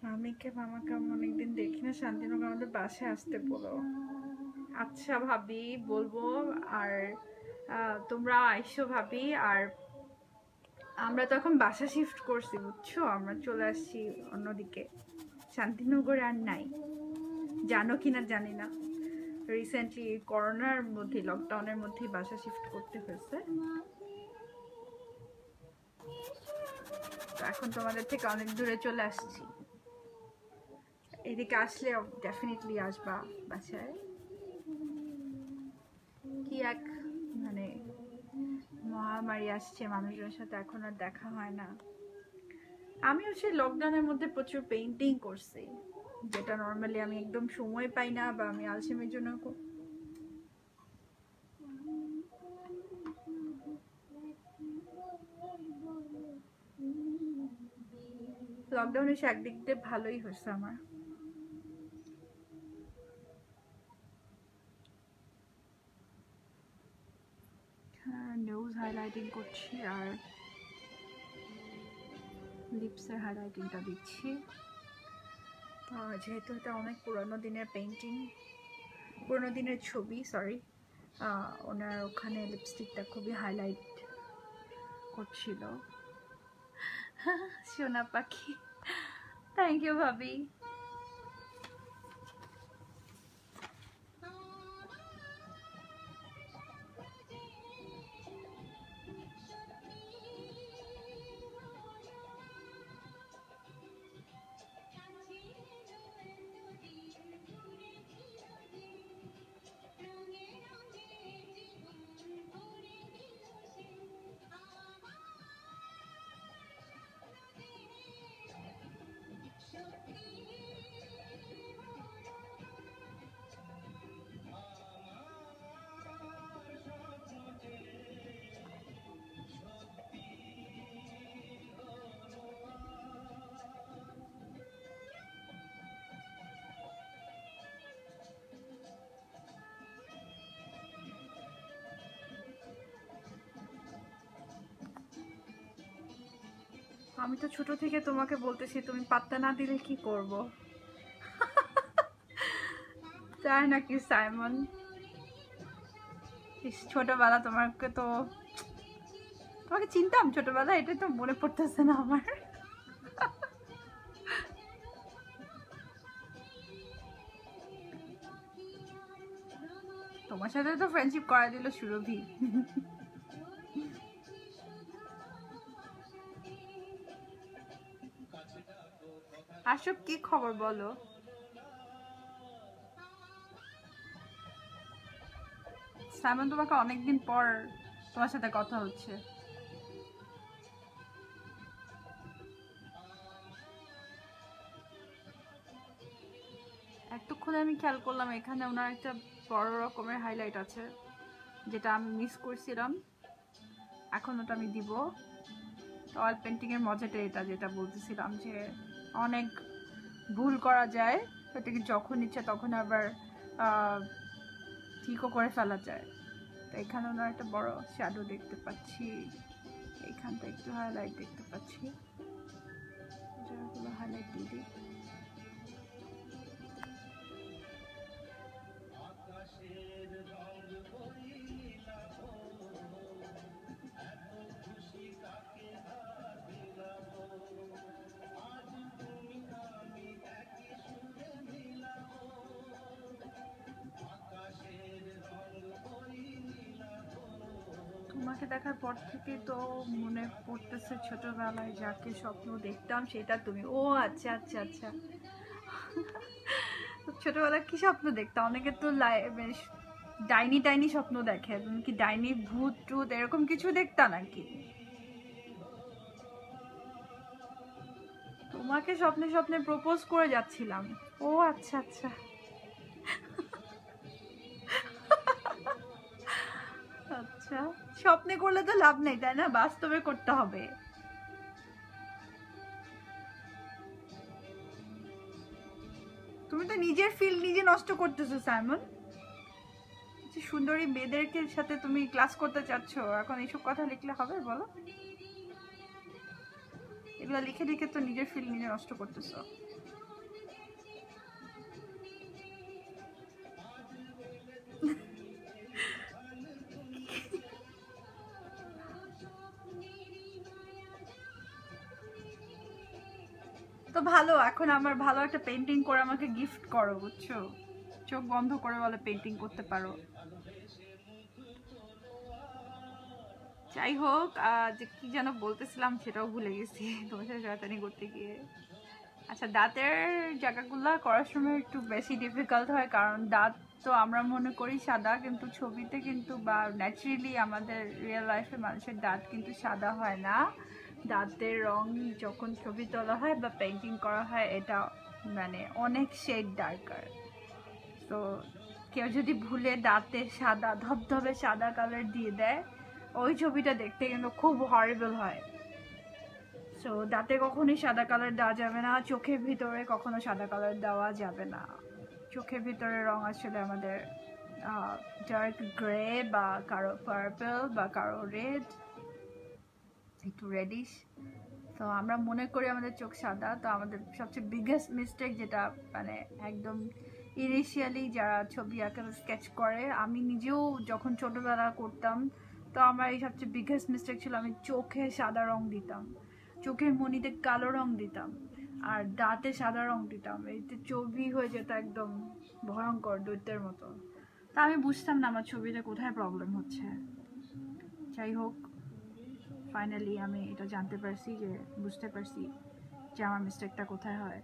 মামিকে মামাকে অনেকদিন দেখি না, শান্তিনগর আমাদের বাসায় আসতে বলো। আচ্ছা ভাবি বলবো। আর তোমরা আইসো ভাবি। আর আমরা তো এখন বাসা শিফট করছি, বুঝছো? আমরা চলে আসছি অন্যদিকে, শান্তিনগরে আর নাই। জানো কিনা জানি না, রিসেন্টলি করোনার মধ্যে, লকডাউনের মধ্যে বাসা শিফট করতে হয়েছে। এখন তোমাদের থেকে অনেক দূরে চলে আসছি, এদিকে আসলে ডেফিনেটলি আসবা বাসায়। কি এক মানে মহামারী আসছে, মানুষজনের সাথে এখন আর দেখা হয় না। আমি হচ্ছে লকডাউনের মধ্যে প্রচুর পেইন্টিং করছি, যেটা নর্মালি আমি একদম সময় পাই না, বা আমি আলসেমির জন্য। লকডাউন এসে একদিক দিয়ে ভালোই হয়েছে আমার। নোজ হাইলাইটিং করছি আর লিপসের হাইলাইটিংটা দিচ্ছি। যেহেতু এটা অনেক পুরোনো দিনের পেইন্টিং, পুরোনো দিনের ছবি, সরি, ওনার ওখানে লিপস্টিকটা খুবই হাইলাইট করছিল। সোনা পাখি, থ্যাংক ইউ ভাবি। আমি তো ছোট থেকে তোমাকে বলতেছি, তুমি পাত্তা না দিলে কি করব? তাই নাকি সাইমন? ছোটবেলা তোমাকে তো, তোমাকে চিনতাম ছোটবেলা, এটা তো মনে পড়তেছে না আমার। তোমার সাথে তো ফ্রেন্ডশিপ করা দিল সুরভি। আসব, কি খবর বলো? সাইমন, তোমাকে অনেকদিন পর তোমার সাথে কথা হচ্ছে। এতক্ষণে আমি খেয়াল করলাম এখানে ওনার একটা বড় রকমের হাইলাইট আছে, যেটা আমি মিস করছিলাম। এখন ওটা আমি দিব। অয়েল পেন্টিং এর মজাটা এটা, যেটা বলতেছিলাম যে অনেক ভুল করা যায়, সেটাকে যখন ইচ্ছা তখন আবার ঠিকও করে ফেলা যায়। তো এখানে ওনার একটা বড় শ্যাডো দেখতে পাচ্ছি, এইখানটা একটু হাইলাইট দেখতে পাচ্ছি, জায়গাগুলো হাইলাইট দিয়ে দিই। তোমাকে দেখার পর থেকে তো মনে পড়তেছে ছোটবেলায় যাকে স্বপ্ন দেখতাম সেটা তুমি। ও আচ্ছা আচ্ছা আচ্ছা, ছোটবেলায় কি স্বপ্ন দেখতাম? অনেকে তো ডাইনি টাইনি স্বপ্ন দেখে, তুমি কি ডাইনি ভূত টুত এরকম কিছু দেখতা নাকি? তোমাকে স্বপ্নে স্বপ্নে প্রপোজ করে যাচ্ছিলাম। ও আচ্ছা আচ্ছা, আচ্ছা, স্বপ্নে করলে তো লাভ নেই তাই না, বাস্তবে করতে হবে। তুমি তো নিজের ফিল নিজে নষ্ট করতেছো সাইমন। সুন্দরী মেয়েদেরকে সাথে তুমি ক্লাস করতে চাচ্ছ, এখন এইসব কথা লিখলে হবে বলো? এগুলো লিখে লিখে তো নিজের ফিল নিজে নষ্ট করতেছো। তো ভালো, এখন আমার ভালো একটা পেন্টিং করে আমাকে গিফট করো, বুঝছো? চোখ বন্ধ করে বলে পেন্টিং করতে পারো। যাই হোক, যে কি যেন বলতেছিলাম সেটাও ভুলে গেছি তোমার সাথে শয়তানি করতে গিয়ে। আচ্ছা, দাঁতের জায়গাগুলো করার সময় একটু বেশি ডিফিকাল্ট হয়, কারণ দাঁত তো আমরা মনে করি সাদা, কিন্তু ছবিতে কিন্তু বা ন্যাচারালি আমাদের রিয়েল লাইফে মানুষের দাঁত কিন্তু সাদা হয় না। দাঁতের রং যখন ছবি তোলা হয় বা পেন্টিং করা হয়, এটা মানে অনেক শেড ডার্কার। তো কেউ যদি ভুলে দাঁতে সাদা ধবধবে সাদা কালার দিয়ে দেয়, ওই ছবিটা দেখতে কিন্তু খুব হরিবল হয়। সো দাঁতে কখনোই সাদা কালার দেওয়া যাবে না, চোখের ভিতরে কখনো সাদা কালার দেওয়া যাবে না। চোখের ভিতরে রং আসলে আমাদের ডার্ক গ্রে বা কারো পার্পল বা কারো রেড, একটু রেডিশ। তো আমরা মনে করি আমাদের চোখ সাদা, তো আমাদের সবচেয়ে বিগেস্ট মিস্টেক যেটা মানে একদম ইনিশিয়ালি যারা ছবি আঁকা স্কেচ করে, আমি নিজেও যখন ছোটোবেলা করতাম, তো আমার এই সবচেয়ে বিগেস্ট মিস্টেক ছিল আমি চোখে সাদা রং দিতাম, চোখের মণিতে কালো রং দিতাম, আর দাঁতে সাদা রং দিতাম। এতে ছবি হয়ে যেত একদম ভয়ঙ্কর দৈত্যের মতো। তা আমি বুঝতাম না আমার ছবিতে কোথায় প্রবলেম হচ্ছে। যাই হোক, ফাইনালি আমি এটা জানতে পারছি, যে বুঝতে পারছি যে আমার মিস্টেকটা কোথায় হয়।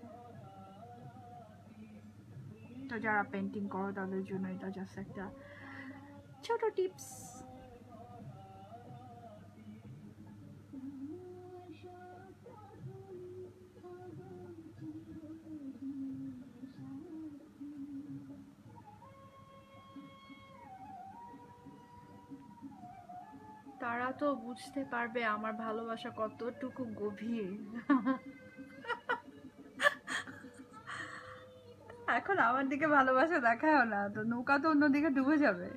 তো যারা পেন্টিং করো তাদের জন্য এটা জাস্ট একটা ছোট টিপস। তারা তো বুঝতে পারবে আমার ভালোবাসা কতটুকু গভীর। এখন আমার দিকে ভালোবাসা দেখাও না, তো নৌকা তো অন্যদিকে ডুবে যাবে।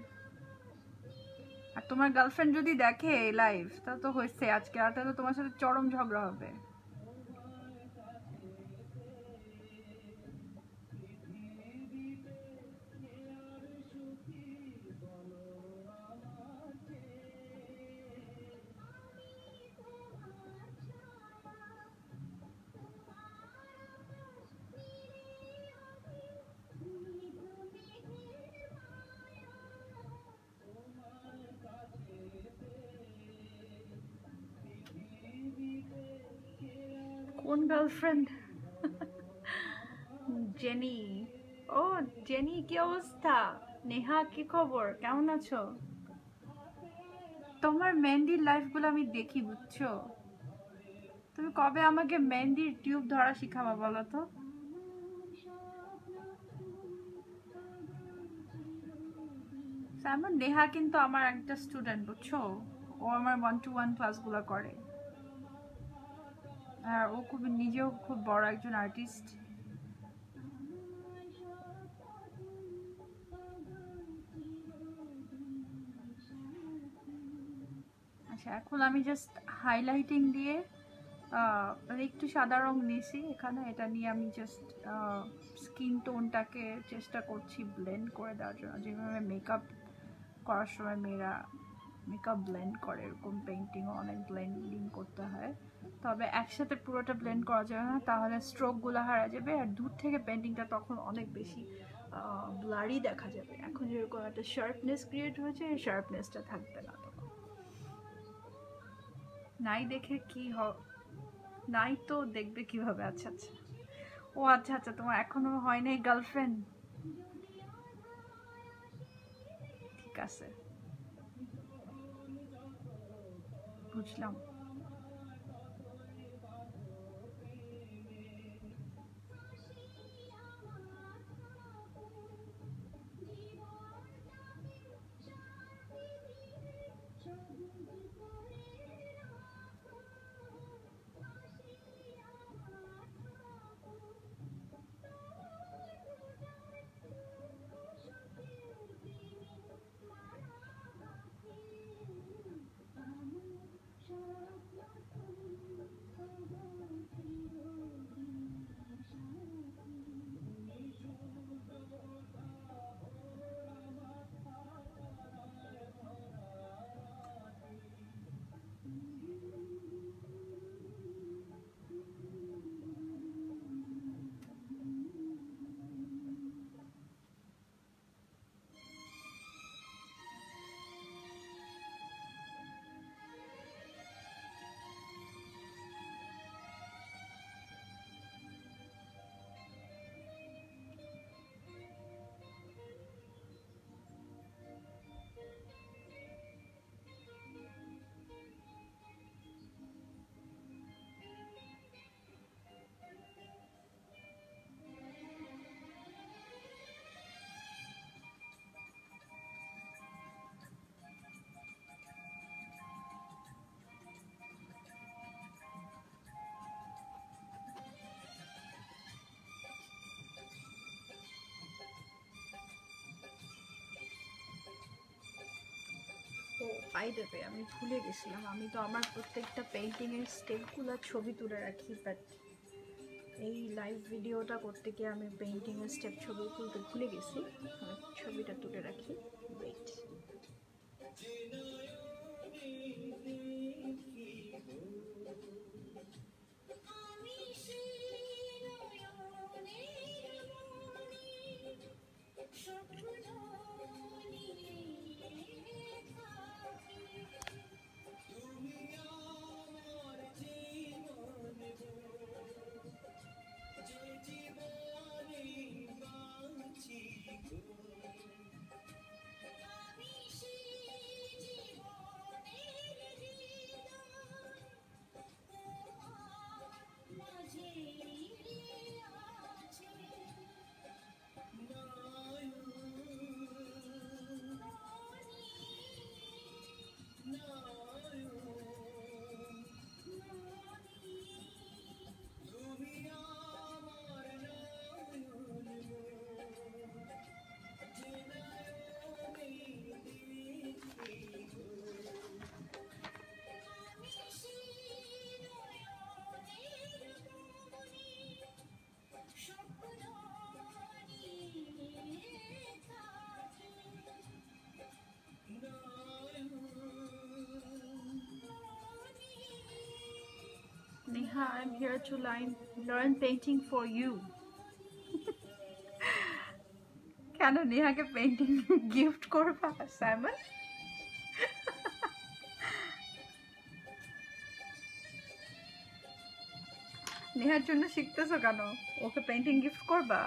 আর তোমার গার্লফ্রেন্ড যদি দেখে লাইভ, তা তো হয়েছে, আজকে রাতে তো তোমার সাথে চরম ঝগড়া হবে। কোন গার্লফ্রেন্ড? জেনি। ও জেনি, কি অবস্থা? নেহা, কি খবর, কেমন আছো? তোমার মেহেন্দির লাইফগুলো আমি দেখি, বুঝছো? তুমি কবে আমাকে মেহেন্দির টিউব ধরা শিখাবা বলো তো? আমার নেহা কিন্তু আমার একটা স্টুডেন্ট, বুঝছো? ও আমার 1-to-1 ক্লাসগুলো করে, আর ও খুব নিজেও খুব বড় একজন আর্টিস্ট। আচ্ছা, এখন আমি জাস্ট হাইলাইটিং দিয়ে মানে একটু সাদা রং নিয়েছি এখানে, এটা নিয়ে আমি জাস্ট স্কিন টোনটাকে চেষ্টা করছি ব্লেন্ড করে দেওয়ার জন্য, যেভাবে মেকআপ করার সময় মেয়েরা মেকআপ ব্লেন্ড করে, এরকম পেন্টিংও অনেক ব্লেন্ডিং করতে হয়। তবে একসাথে পুরোটা ব্লেন্ড করা যাবে না, তাহলে স্ট্রোকগুলো হারা যাবে, আর দূর থেকে পেন্টিংটা তখন অনেক বেশি ব্লারি দেখা যাবে। এখন যেরকম একটা শার্পনেস ক্রিয়েট হয়েছে, এই শার্পনেসটা থাকবে না তখন। নাই দেখে কি নাই তো দেখবে কিভাবে? আচ্ছা আচ্ছা, ও আচ্ছা আচ্ছা, তোমার এখনো হয় নাই গার্লফ্রেন্ড? ঠিক আছে, বুঝলাম। পাই দেবে, আমি ভুলে গেছিলাম। আমি তো আমার প্রত্যেকটা পেইন্টিংয়ের স্টেপগুলো ছবি তুলে রাখি, বাট এই লাইভ ভিডিওটা করতে গিয়ে আমি পেইন্টিংয়ের স্টেপ ছবি তুলতে ভুলে গেছি। আমি ছবিটা তুলে রাখি, wait. Neha, I'm here to learn painting for you. কেন নেহাকে পেইন্টিং গিফট করবা সাইমন? নেহার জন্য শিখতেছো কেন? ওকে পেইন্টিং গিফট করবা?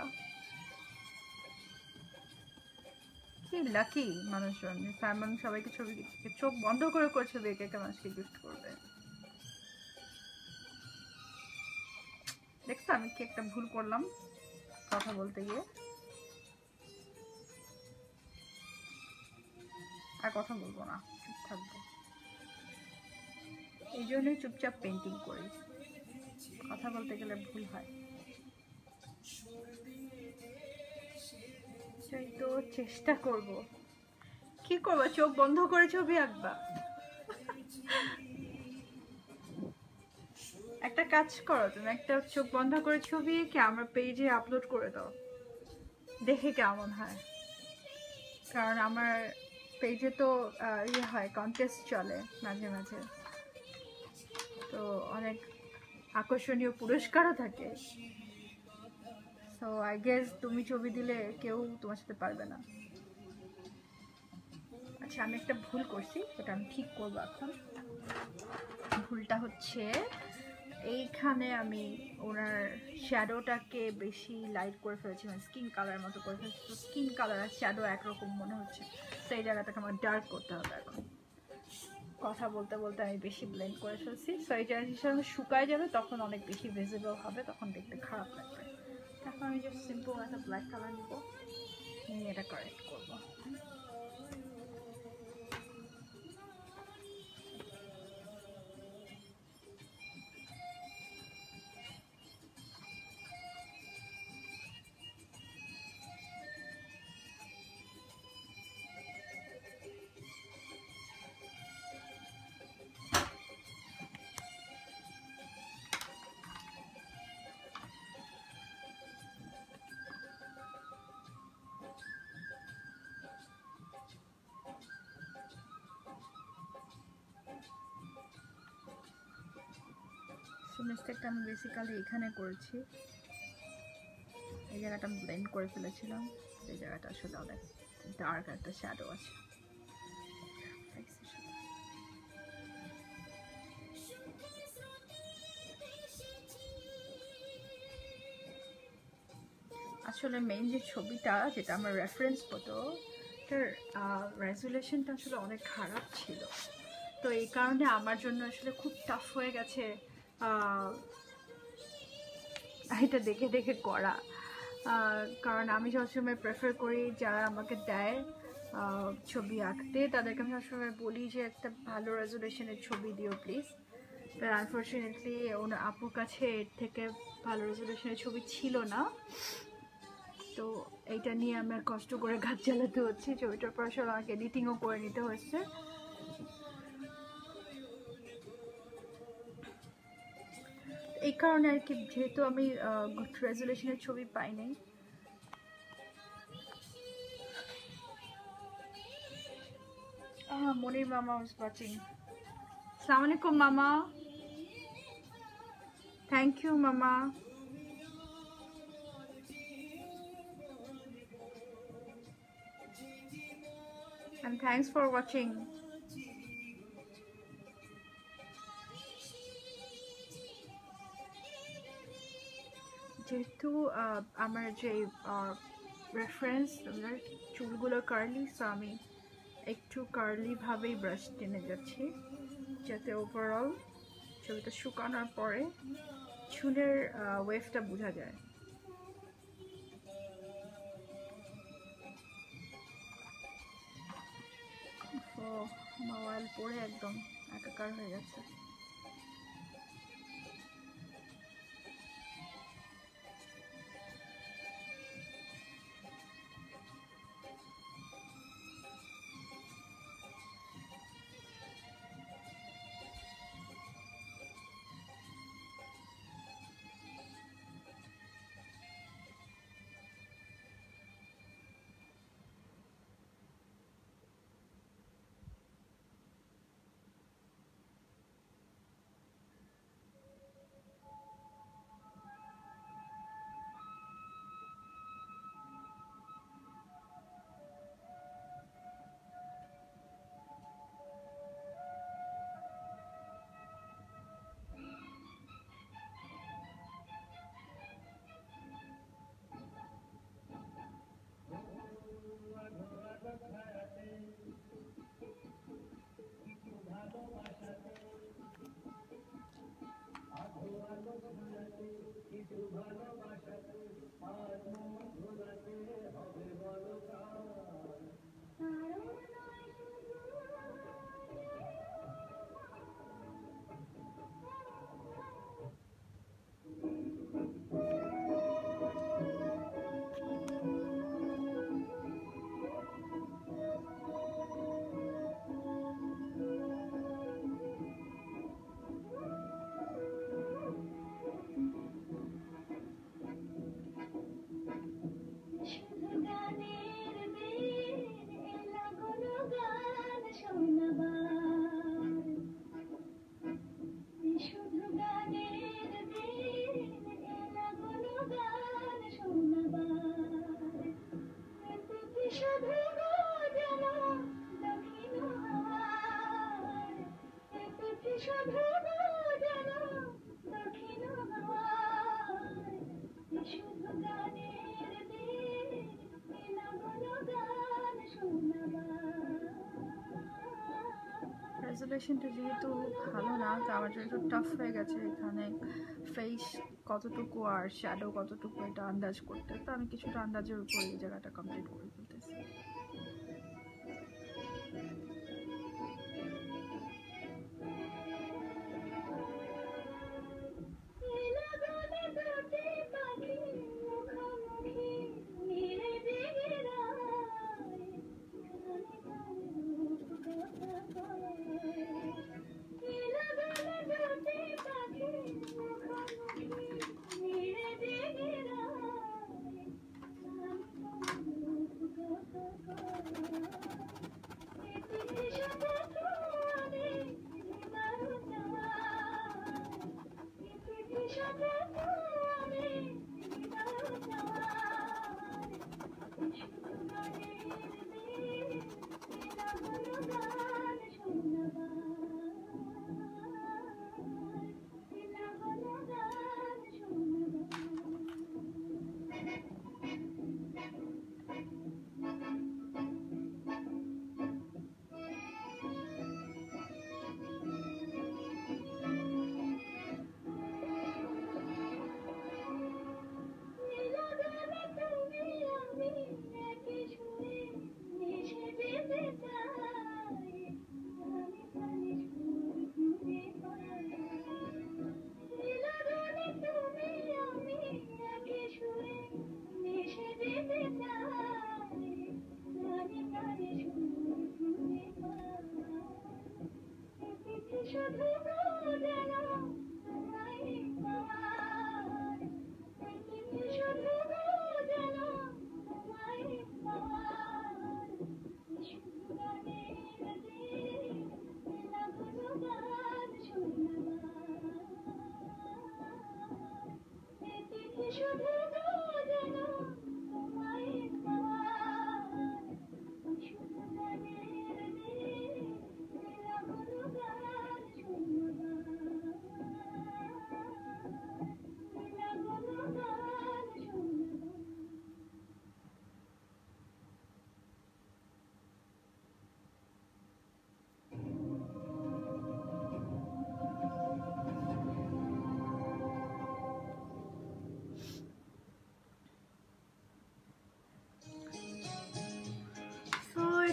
কি লাকি মানুষজন, সাইমন সবাইকে ছবি চোখ বন্ধ করে ছবি এঁকে একটা মানুষকে গিফট করবে। দেখছো আমি কি একটা ভুল করলাম কথা বলতে গিয়ে। আর কথা বলবো না, চুপ থাকবো। এই জন্যই চুপচাপ পেইন্টিং করি, কথা বলতে গেলে ভুল হয়। সেই তো চেষ্টা করব। কি করবো, চোখ বন্ধ করে ছবি আঁকবা? একটা কাজ করো, তুমি একটা চোখ বন্ধ করে ছবি এঁকে আমার পেজে আপলোড করে দাও, দেখে কেমন হয়। কারণ আমার পেজে তো ইয়ে হয়, কন্টেস্ট চলে মাঝে মাঝে, তো অনেক আকর্ষণীয় পুরস্কারও থাকে। সো আই গেস তুমি ছবি দিলে কেউ তোমার সাথে পারবে না। আচ্ছা আমি একটা ভুল করছি, এটা আমি ঠিক করবো এখন। ভুলটা হচ্ছে এইখানে আমি ওনার শ্যাডোটাকে বেশি লাইট করে ফেলেছি, মানে স্কিন কালার মতো করে ফেলেছি। তো স্কিন কালার আর শ্যাডো একরকম মনে হচ্ছে, তো এই জায়গাটাকে আমার ডার্ক করতে হবে এখন। কথা বলতে বলতে আমি বেশি ব্লেন্ড করে ফেলছি। সো এই জায়গাটা শুকায় যাবে, তখন অনেক বেশি ভিজিবল হবে, তখন দেখতে খারাপ লাগবে। এখন আমি জাস্ট সিম্পল একটা ব্ল্যাক কালার নিব, নিয়ে এটা কারেক্ট করবো। মিস্টেকটা আমি বেসিক্যালি এখানে করেছি, এই জায়গাটা আমি ব্লেন্ড করে ফেলেছিলাম। এই জায়গাটা আসলে অনেক ডার্ক একটা শ্যাডো আছে। আসলে মেইন যে ছবিটা, যেটা আমার রেফারেন্স ফটো, এটার রেজুলেশনটা আসলে অনেক খারাপ ছিল। তো এই কারণে আমার জন্য আসলে খুব টাফ হয়ে গেছে এটা দেখে দেখে করা। কারণ আমি সবসময় প্রেফার করি যারা আমাকে দেয় ছবি আঁকতে, তাদেরকে আমি সবসময় বলি যে একটা ভালো রেজুলেশনের ছবি দিও প্লিজ। বাট আনফর্চুনেটলি ওনার আপুর কাছে এর থেকে ভালো রেজুলেশনের ছবি ছিল না। তো এইটা নিয়ে আমার কষ্ট করে ঘাট চালাতে হচ্ছে। ছবিটার পর আসলে আমাকে এডিটিংও করে নিতে হচ্ছে। এই কারণে আর কি, যেহেতু আমি গুড রেজুলেশনের ছবি পাই নাই। মনির মামা was watching. আসসালামু আলাইকুম মামা, থ্যাংক ইউ মামা। And thanks for watching. যেহেতু আমার যে রেফারেন্স চুলগুলো কার্লি, সো আমি একটু কার্লি ভাবেই ব্রাশ টেনে যাচ্ছি, যাতে ওভারঅল ছবিটা শুকানোর পরে চুলের ওয়েভটা বোঝা যায়। তো আমার অয়েল পরে একদম একাকার হয়ে গেছে। রেজুলেশনটা যেহেতু ভালো না, তো আমার জন্য একটু টাফ হয়ে গেছে এখানে ফেস কতটুকু আর শ্যাডো কতটুকু এটা আন্দাজ করতে। তো আমি কিছুটা আন্দাজের উপর এই জায়গাটা কমপ্লিট করে ফেলতেছি।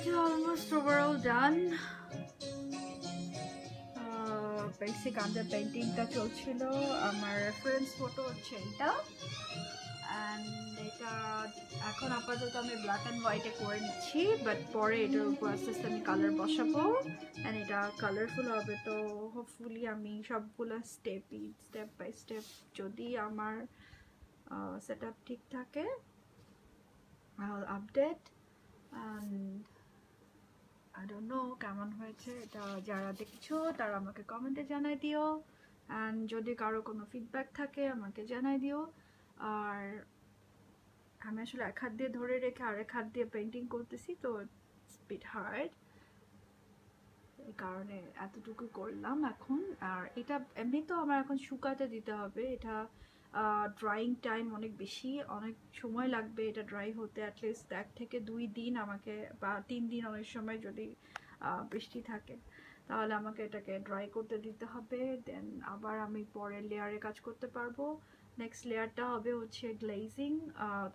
এটা অলমোস্ট ওভারঅল ডান। বেসিক আন্ডার পেইন্টিংটা চলছিল। আমার রেফারেন্স ফটো হচ্ছে এইটা, অ্যান্ড এটা এখন আপাতত আমি ব্ল্যাক অ্যান্ড হোয়াইটে করে নিচ্ছি, বাট পরে এটার উপর আস্তে আস্তে আমি কালার বসাবো অ্যান্ড এটা কালারফুল হবে। তো হোপফুলি আমি সবগুলো স্টেপ বাই স্টেপ, যদি আমার সেট আপ ঠিক থাকে, I'll update and I don't know কেমন হয়েছে। এটা যারা দেখছো তারা আমাকে কমেন্টে জানাই দিও, অ্যান্ড যদি কারো কোনো ফিডব্যাক থাকে আমাকে জানাই দিও। আর আমি আসলে এক হাত দিয়ে ধরে রেখে আরেক হাত দিয়ে পেন্টিং করতেছি, তো ইটস বিট হার্ড, এই কারণে এতটুকু করলাম এখন। আর এটা এমনি তো আমার এখন শুকাতে দিতে হবে। এটা ড্রাইং টাইম অনেক বেশি, অনেক সময় লাগবে এটা ড্রাই হতে, অ্যাটলিস্ট 1 থেকে 2 দিন আমাকে, বা 3 দিন অনেক সময় যদি বৃষ্টি থাকে, তাহলে আমাকে এটাকে ড্রাই করতে দিতে হবে। দেন আবার আমি পরের লেয়ারে কাজ করতে পারবো। নেক্সট লেয়ারটা হবে হচ্ছে গ্লেজিং।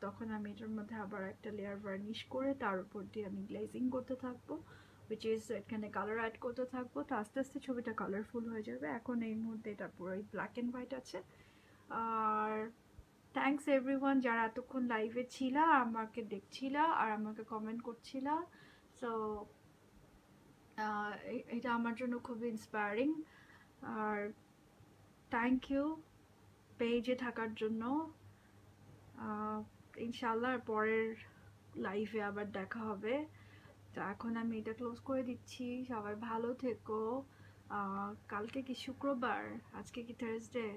তখন আমি এটার মধ্যে আবার একটা লেয়ার ভার্নিশ করে তার উপর দিয়ে আমি গ্লেজিং করতে থাকবো, which is এখানে কালার অ্যাড করতে থাকবো। তো আস্তে আস্তে ছবিটা কালারফুল হয়ে যাবে। এখন এই মুহূর্তে এটা পুরোই ব্ল্যাক অ্যান্ড হোয়াইট আছে। আর থ্যাংকস এভরিওয়ান যারা এতক্ষণ লাইভে ছিলা, আমাকে দেখছিলা আর আমাকে কমেন্ট করছিলা। সো এটা আমার জন্য খুবই ইন্সপায়ারিং। আর থ্যাংক ইউ পেজে থাকার জন্য। ইনশাল্লাহ পরের লাইভে আবার দেখা হবে। তো এখন আমি এটা ক্লোজ করে দিচ্ছি। সবাই ভালো থেকো। কালকে কি শুক্রবার? আজকে কি থার্সডে?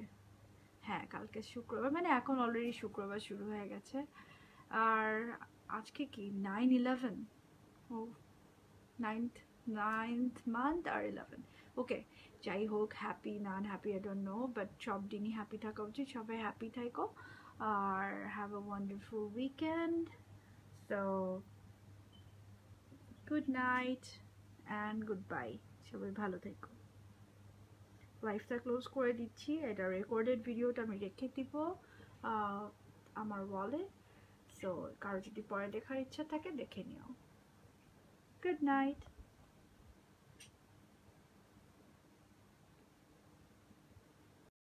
হ্যাঁ, কালকে শুক্রবার, মানে এখন অলরেডি শুক্রবার শুরু হয়ে গেছে। আর আজকে কি 9/11? ও, 9th মান্থ আর 11। ওকে, যাই হোক, হ্যাপি না happy I don't know, but সব দিনই হ্যাপি থাকা উচিত। সবাই হ্যাপি থাকো আর have a wonderful weekend. So good night and good bye. সবাই ভালো থেকো। লাইভটা ক্লোজ করে দিচ্ছি। এটা রেকর্ডেড ভিডিওটা আমি রেখে দিব আমার ওয়ালে। সো কারো যদি পরে দেখার ইচ্ছা থাকে দেখে নিও। Good night.